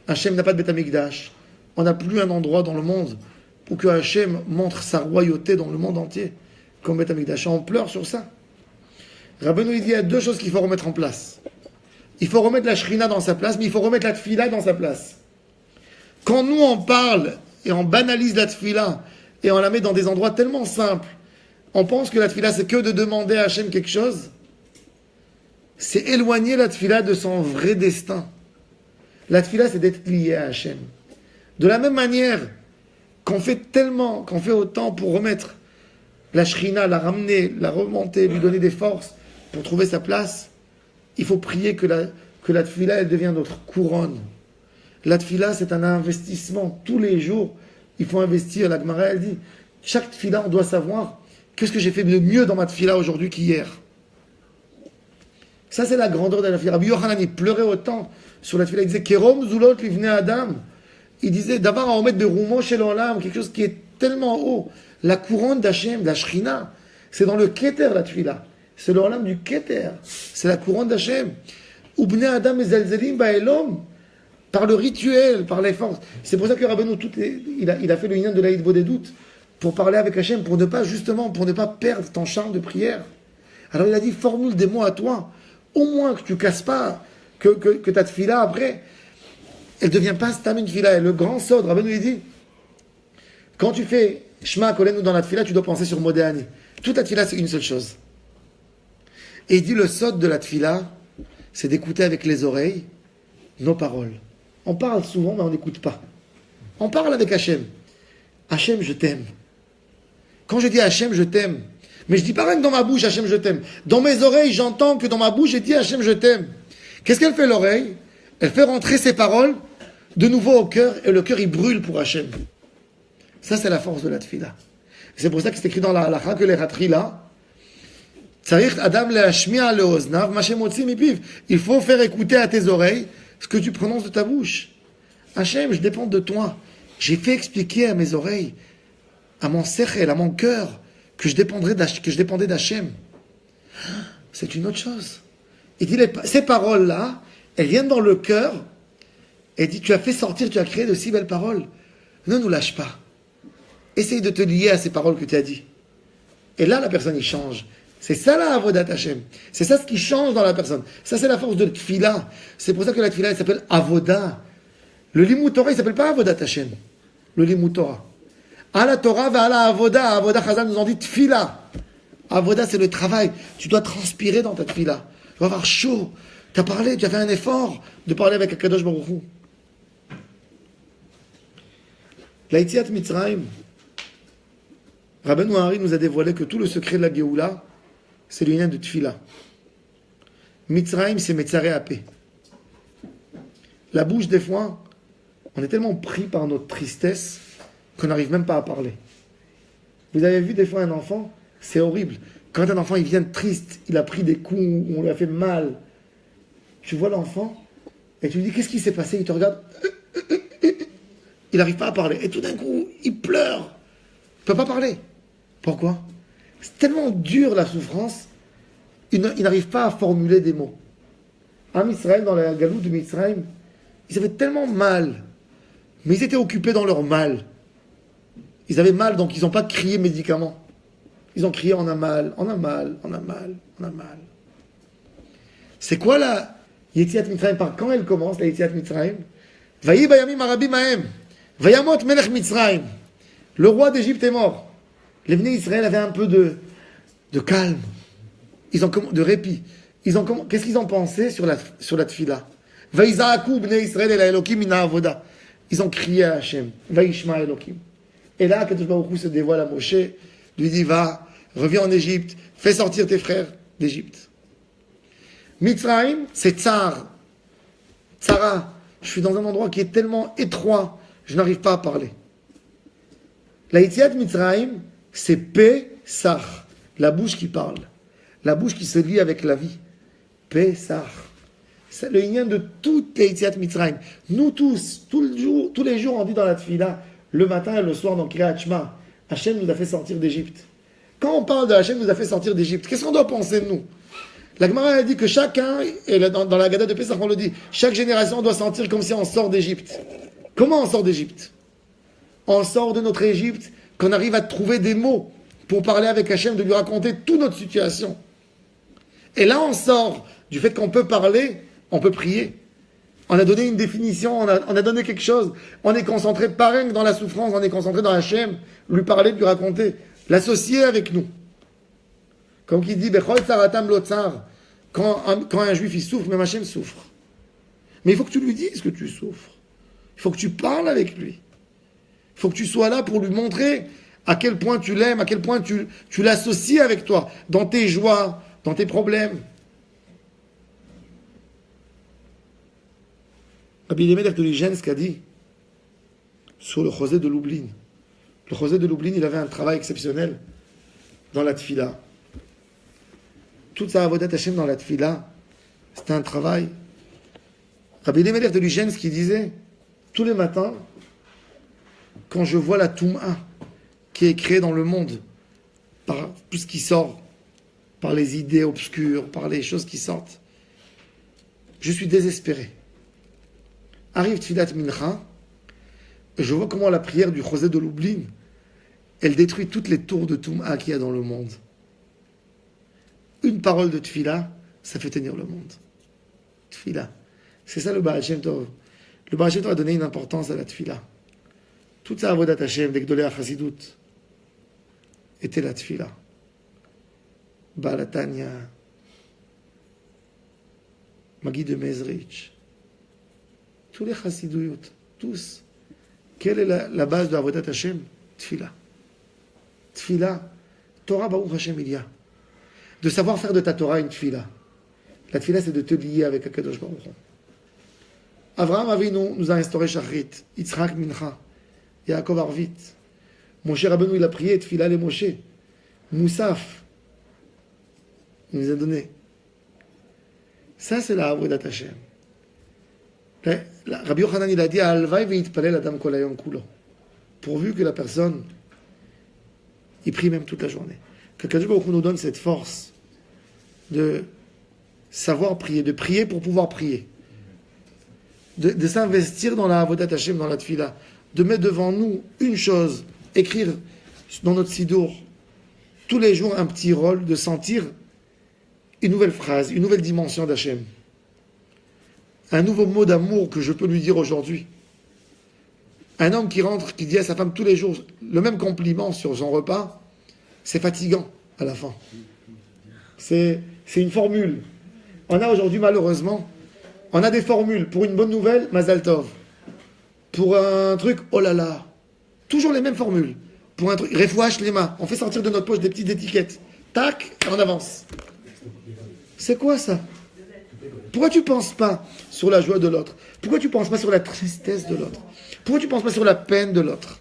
Hachem n'a pas de Beth Amikdash. On n'a plus un endroit dans le monde pour que Hachem montre sa royauté dans le monde entier. Comme Beth Amikdash. On pleure sur ça. Rabbeinu il dit, il y a 2 choses qu'il faut remettre en place. Il faut remettre la shrina dans sa place, mais il faut remettre la tfila dans sa place. Quand nous on parle et on banalise la tfila et on la met dans des endroits tellement simples, on pense que la tfila c'est que de demander à Hachem quelque chose. C'est éloigner la tfila de son vrai destin. La tfila c'est d'être lié à Hachem. De la même manière qu'on fait autant pour remettre la shrina, la ramener, la remonter, lui donner des forces pour trouver sa place, il faut prier que la tfila elle devienne notre couronne. La tfila c'est un investissement. Tous les jours, il faut investir. La Gemara elle dit, chaque tfila on doit savoir qu'est-ce que j'ai fait de mieux dans ma tfila aujourd'hui qu'hier. Ça c'est la grandeur de la tfila. Rabbi Yochanan il pleurait autant sur la tfila. Il disait Kerom Zulot livnei Adam. Il disait d'abord à remettre de roumo chez l'olam, quelque chose qui est tellement haut. La couronne d'Hachem, la shrina, c'est dans le Keter la tfila. C'est l'olam du Keter. C'est la couronne d'Hachem. Ubnei Adam et Zelzelim ba'elom. Par le rituel, par les forces. C'est pour ça que Rabbeinu, il a fait le lien de l'Aïd des doutes pour parler avec Hachem, pour ne pas perdre ton charme de prière. Alors il a dit, formule des mots à toi, au moins que tu casses pas, que ta tfila après, elle ne devient pas stam une tfila. Et le grand sod, Rabbeinu il dit, quand tu fais Shema Kolenu dans la tfila, tu dois penser sur Modéani. Toute la tfila, c'est une seule chose. Et il dit, le sod de la tfila, c'est d'écouter avec les oreilles nos paroles. On parle souvent, mais on n'écoute pas. On parle avec Hachem. Hachem, je t'aime. Quand je dis Hachem, je t'aime, mais je dis pas rien que dans ma bouche, Hachem, je t'aime. Dans mes oreilles, j'entends que dans ma bouche, j'ai dit Hachem, je t'aime. Qu'est-ce qu'elle fait l'oreille? Elle fait rentrer ses paroles de nouveau au cœur, et le cœur, il brûle pour Hachem. Ça, c'est la force de la tfila. C'est pour ça que c'est écrit dans la halakha que les ratri là, il faut faire écouter à tes oreilles ce que tu prononces de ta bouche. Hachem, je dépends de toi. J'ai fait expliquer à mes oreilles, à mon sechel, à mon cœur, que je dépendais d'Hachem. C'est une autre chose. Il dit, ces paroles-là, elles viennent dans le cœur, et il dit, tu as fait sortir, tu as créé de si belles paroles. Ne nous lâche pas. Essaye de te lier à ces paroles que tu as dit. Et là, la personne, il change. C'est ça la avodat Hachem. C'est ça ce qui change dans la personne. Ça, c'est la force de la tfila. C'est pour ça que la tfila, elle s'appelle avoda. Le limut Torah, il s'appelle pas avodat Hachem. Le limut Torah. À la Torah, va à la avoda. Avoda Chazal nous en dit tfila. Avoda, c'est le travail. Tu dois transpirer dans ta tfila. Tu vas avoir chaud. Tu as parlé, tu as fait un effort de parler avec Akadosh Baruch Hu. La Yetziat Mitzrayim, Rabbeinu Hari nous a dévoilé que tout le secret de la Géoula, c'est le lien de Tfila. Mitzrayim, c'est Metzaré Apé. La bouche, des fois, on est tellement pris par notre tristesse qu'on n'arrive même pas à parler. Vous avez vu des fois un enfant, c'est horrible. Quand un enfant il vient triste, il a pris des coups, on lui a fait mal. Tu vois l'enfant et tu lui dis qu'est-ce qui s'est passé? Il te regarde. Il n'arrive pas à parler. Et tout d'un coup, il pleure. Il ne peut pas parler. Pourquoi? C'est tellement dur la souffrance, il n'arrive pas à formuler des mots. En Israël, dans la galoute de Mitzrayim, ils avaient tellement mal, mais ils étaient occupés dans leur mal. Ils avaient mal, donc ils n'ont pas crié médicaments. Ils ont crié on a mal, on a mal, on a mal, on a mal. C'est quoi la Yetziat Mitzrayim? Par quand elle commence, la Yetziat Mitzrayim? Vayi bayamim arabim haem, vayamot melech Mitzrayim. Le roi d'Égypte est mort. Les Bnei Israël avaient un peu de calme, de répit. Qu'est-ce qu'ils ont pensé sur la tfila? Vaïzaakou Bnei Israël el Elokim mina avoda. Ils ont crié à Hachem. Vaïshma Elokim. Et là, Kadosh Baruch Hu se dévoile à Moshe, lui dit va, reviens en Égypte, fais sortir tes frères d'Égypte. Mitzrayim, c'est Tsar. Tsara. Je suis dans un endroit qui est tellement étroit, je n'arrive pas à parler. La Yetziat Mitzrayim, c'est Pesach, la bouche qui parle, la bouche qui se lie avec la vie. Pesach. C'est le lien de toute la Yetziat Mitzrayim. Nous tous, tous les jours, on dit dans la Tfila, le matin et le soir dans Kriyat Shema, Hachem nous a fait sortir d'Égypte. Quand on parle de Hachem nous a fait sortir d'Égypte, qu'est-ce qu'on doit penser de nous? La Gemara a dit que chacun, et dans la Gada de Pesach on le dit, chaque génération doit sentir comme si on sort d'Égypte. Comment on sort d'Égypte? On sort de notre Égypte, qu'on arrive à trouver des mots pour parler avec Hachem, de lui raconter toute notre situation. Et là, on sort du fait qu'on peut parler, on peut prier. On a donné une définition, on a donné quelque chose. On est concentré pareil dans la souffrance, on est concentré dans Hachem, lui parler, lui raconter, l'associer avec nous. Comme qui dit, Bechol Tsaratam Lo Tsar, quand un juif il souffre, même Hachem souffre. Mais il faut que tu lui dises que tu souffres. Il faut que tu parles avec lui. Il faut que tu sois là pour lui montrer à quel point tu l'aimes, à quel point tu l'associes avec toi, dans tes joies, dans tes problèmes. Rabbi Eliezer de Ligensk a dit sur le Chosé de Lublin. Le Chosé de Lublin, il avait un travail exceptionnel dans la Tfila. Toute sa avodat Hashem dans la Tfila, c'était un travail. Rabbi Eliezer de Ligensk qui disait tous les matins, quand je vois la Toum'a qui est créée dans le monde, par tout ce qui sort, par les idées obscures, par les choses qui sortent, je suis désespéré. Arrive Tfilat Mincha, et je vois comment la prière du Chosé de Lublin, elle détruit toutes les tours de Toum'a qu'il y a dans le monde. Une parole de Tfila, ça fait tenir le monde. Tfila. C'est ça le Baal Shem Tov. Le Baal Shem Tov a donné une importance à la Tfila. Toute sa avodat Hashem, des Gdolei HaChassidut, était la Tfila. Baal HaTanya, Magid de Mezrich, tous les Chassiduyot, tous. Quelle est la base de avodat Hashem? Tfila. Tfila, Torah Baruch Hashem il y a. De savoir faire de ta Torah une Tfila. La Tfila, c'est de te lier avec Akadosh Baruch Hu. Avraham Avinu nous a instauré Shachrit, Yitzhak Mincha, Yaakov Arvit. Moshe Rabbeinu, il a prié, Tfila les Moshe. Moussaf, il nous a donné. Ça, c'est la avodat Hashem. Rabbi Yochanan, il a dit, Alvaï ve'itpalel adam kol hayom kulo. Pourvu que la personne, il prie même toute la journée. Que Kadosh Baruch Hu nous donne cette force de savoir prier, de prier pour pouvoir prier. De s'investir dans la avodat Hashem, dans la tfila. De mettre devant nous une chose, écrire dans notre sidour, tous les jours un petit rôle, de sentir une nouvelle phrase, une nouvelle dimension d'Hachem. Un nouveau mot d'amour que je peux lui dire aujourd'hui. Un homme qui rentre, qui dit à sa femme tous les jours le même compliment sur son repas, c'est fatigant à la fin. C'est une formule. On a aujourd'hui, malheureusement, on a des formules. Pour une bonne nouvelle, Mazal Tov. Pour un truc, oh là là. Toujours les mêmes formules. Pour un truc, Refouach Lema. On fait sortir de notre poche des petites étiquettes. Tac, et on avance. C'est quoi ça? Pourquoi tu ne penses pas sur la joie de l'autre? Pourquoi tu ne penses pas sur la tristesse de l'autre? Pourquoi tu ne penses pas sur la peine de l'autre?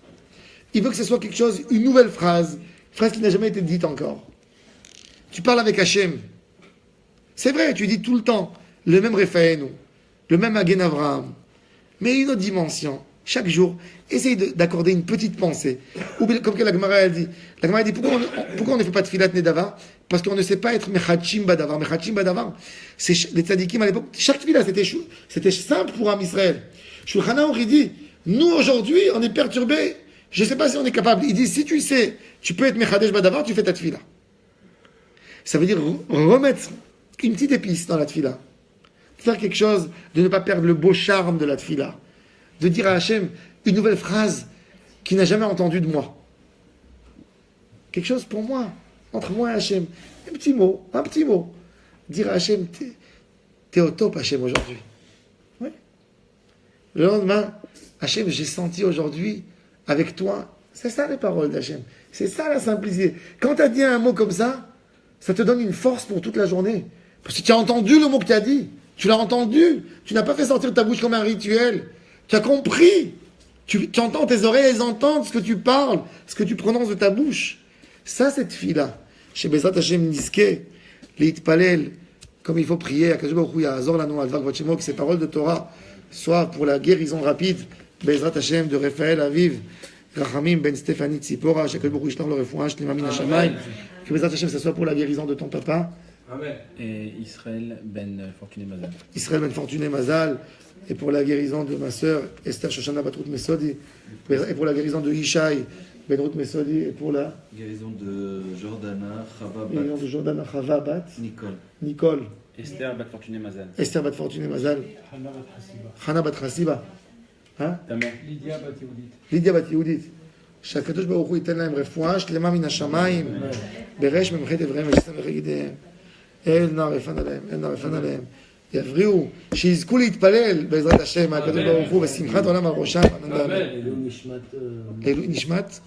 Il veut que ce soit quelque chose, une nouvelle phrase qui n'a jamais été dite encore. Tu parles avec Hachem. C'est vrai, tu dis tout le temps le même Rephaenu, le même Hagen Avraham, mais une autre dimension. chaque jour, essaye d'accorder une petite pensée. Ou bien, comme que la Gemara a dit. La Gemara a dit, pourquoi on ne fait pas de filat nedava? Parce qu'on ne sait pas être mechachim badavar. Mechachim badavar, c'est les tzadikim à l'époque. Chaque filat, c'était simple pour un Israël. Shulchan Aruch, il dit, nous aujourd'hui, on est perturbés. Je ne sais pas si on est capable. Il dit, si tu sais, tu peux être mechadesh badavar, tu fais ta tefila. Ça veut dire remettre une petite épice dans la tefila. Faire quelque chose, de ne pas perdre le beau charme de la tefila. De dire à Hachem une nouvelle phrase qu'il n'a jamais entendue de moi. Quelque chose pour moi, entre moi et Hachem. Un petit mot. Dire à Hachem, t'es au top Hachem aujourd'hui. Oui. Le lendemain, Hachem, j'ai senti aujourd'hui, avec toi, c'est ça les paroles d'Hachem. C'est ça la simplicité. Quand tu as dit un mot comme ça te donne une force pour toute la journée. Parce que tu as entendu le mot que tu as dit. Tu l'as entendu. Tu n'as pas fait sortir ta bouche comme un rituel. Tu as compris. Tu entends, tes oreilles, elles entendent ce que tu parles, ce que tu prononces de ta bouche. Ça, cette fille-là. Chez Bezrat Hashem Niske, Leitpalel, comme il faut prier, Akadosh Baruch Hu Ya'azor Lanu Al Dvar Kavod, que ces paroles de Torah soient pour la guérison rapide, Bezrat Hashem de Raphaël Aviv, Rachamim Ben Stéphanie Tzipora, Akadosh Baruch Hu Yishtar le Refouach, Limamin Hashamayim, que Bezrat Hashem, ça soit pour la guérison de ton papa. Amen. Et Israël Ben Fortuné Mazal. Israël Ben Fortuné Mazal, et pour la guérison de ma sœur Esther Shoshana Batrout Mesodi, et pour la guérison de Yishai Ben Ruth Mesodi, et pour la guérison de Jordana Chava Bat Nicole. Esther Bat Fortuné Mazal. Esther Bat Fortuné Mazal. Hana Bat Hasiba. Hein? Ta mère. Lydia Bat Yehudit. שהקדוש ברוך הוא ייתן להם רפואה שלמה מן השמיים, ברש ממחי דבריהם ושמח יגידיהם. אל נא רפן עליהם. יבריאו, שיזכו להתפלל בעזרת השם, הקדוש ברוך הוא, בשמחת עולם על ראשם. לעילוי נשמת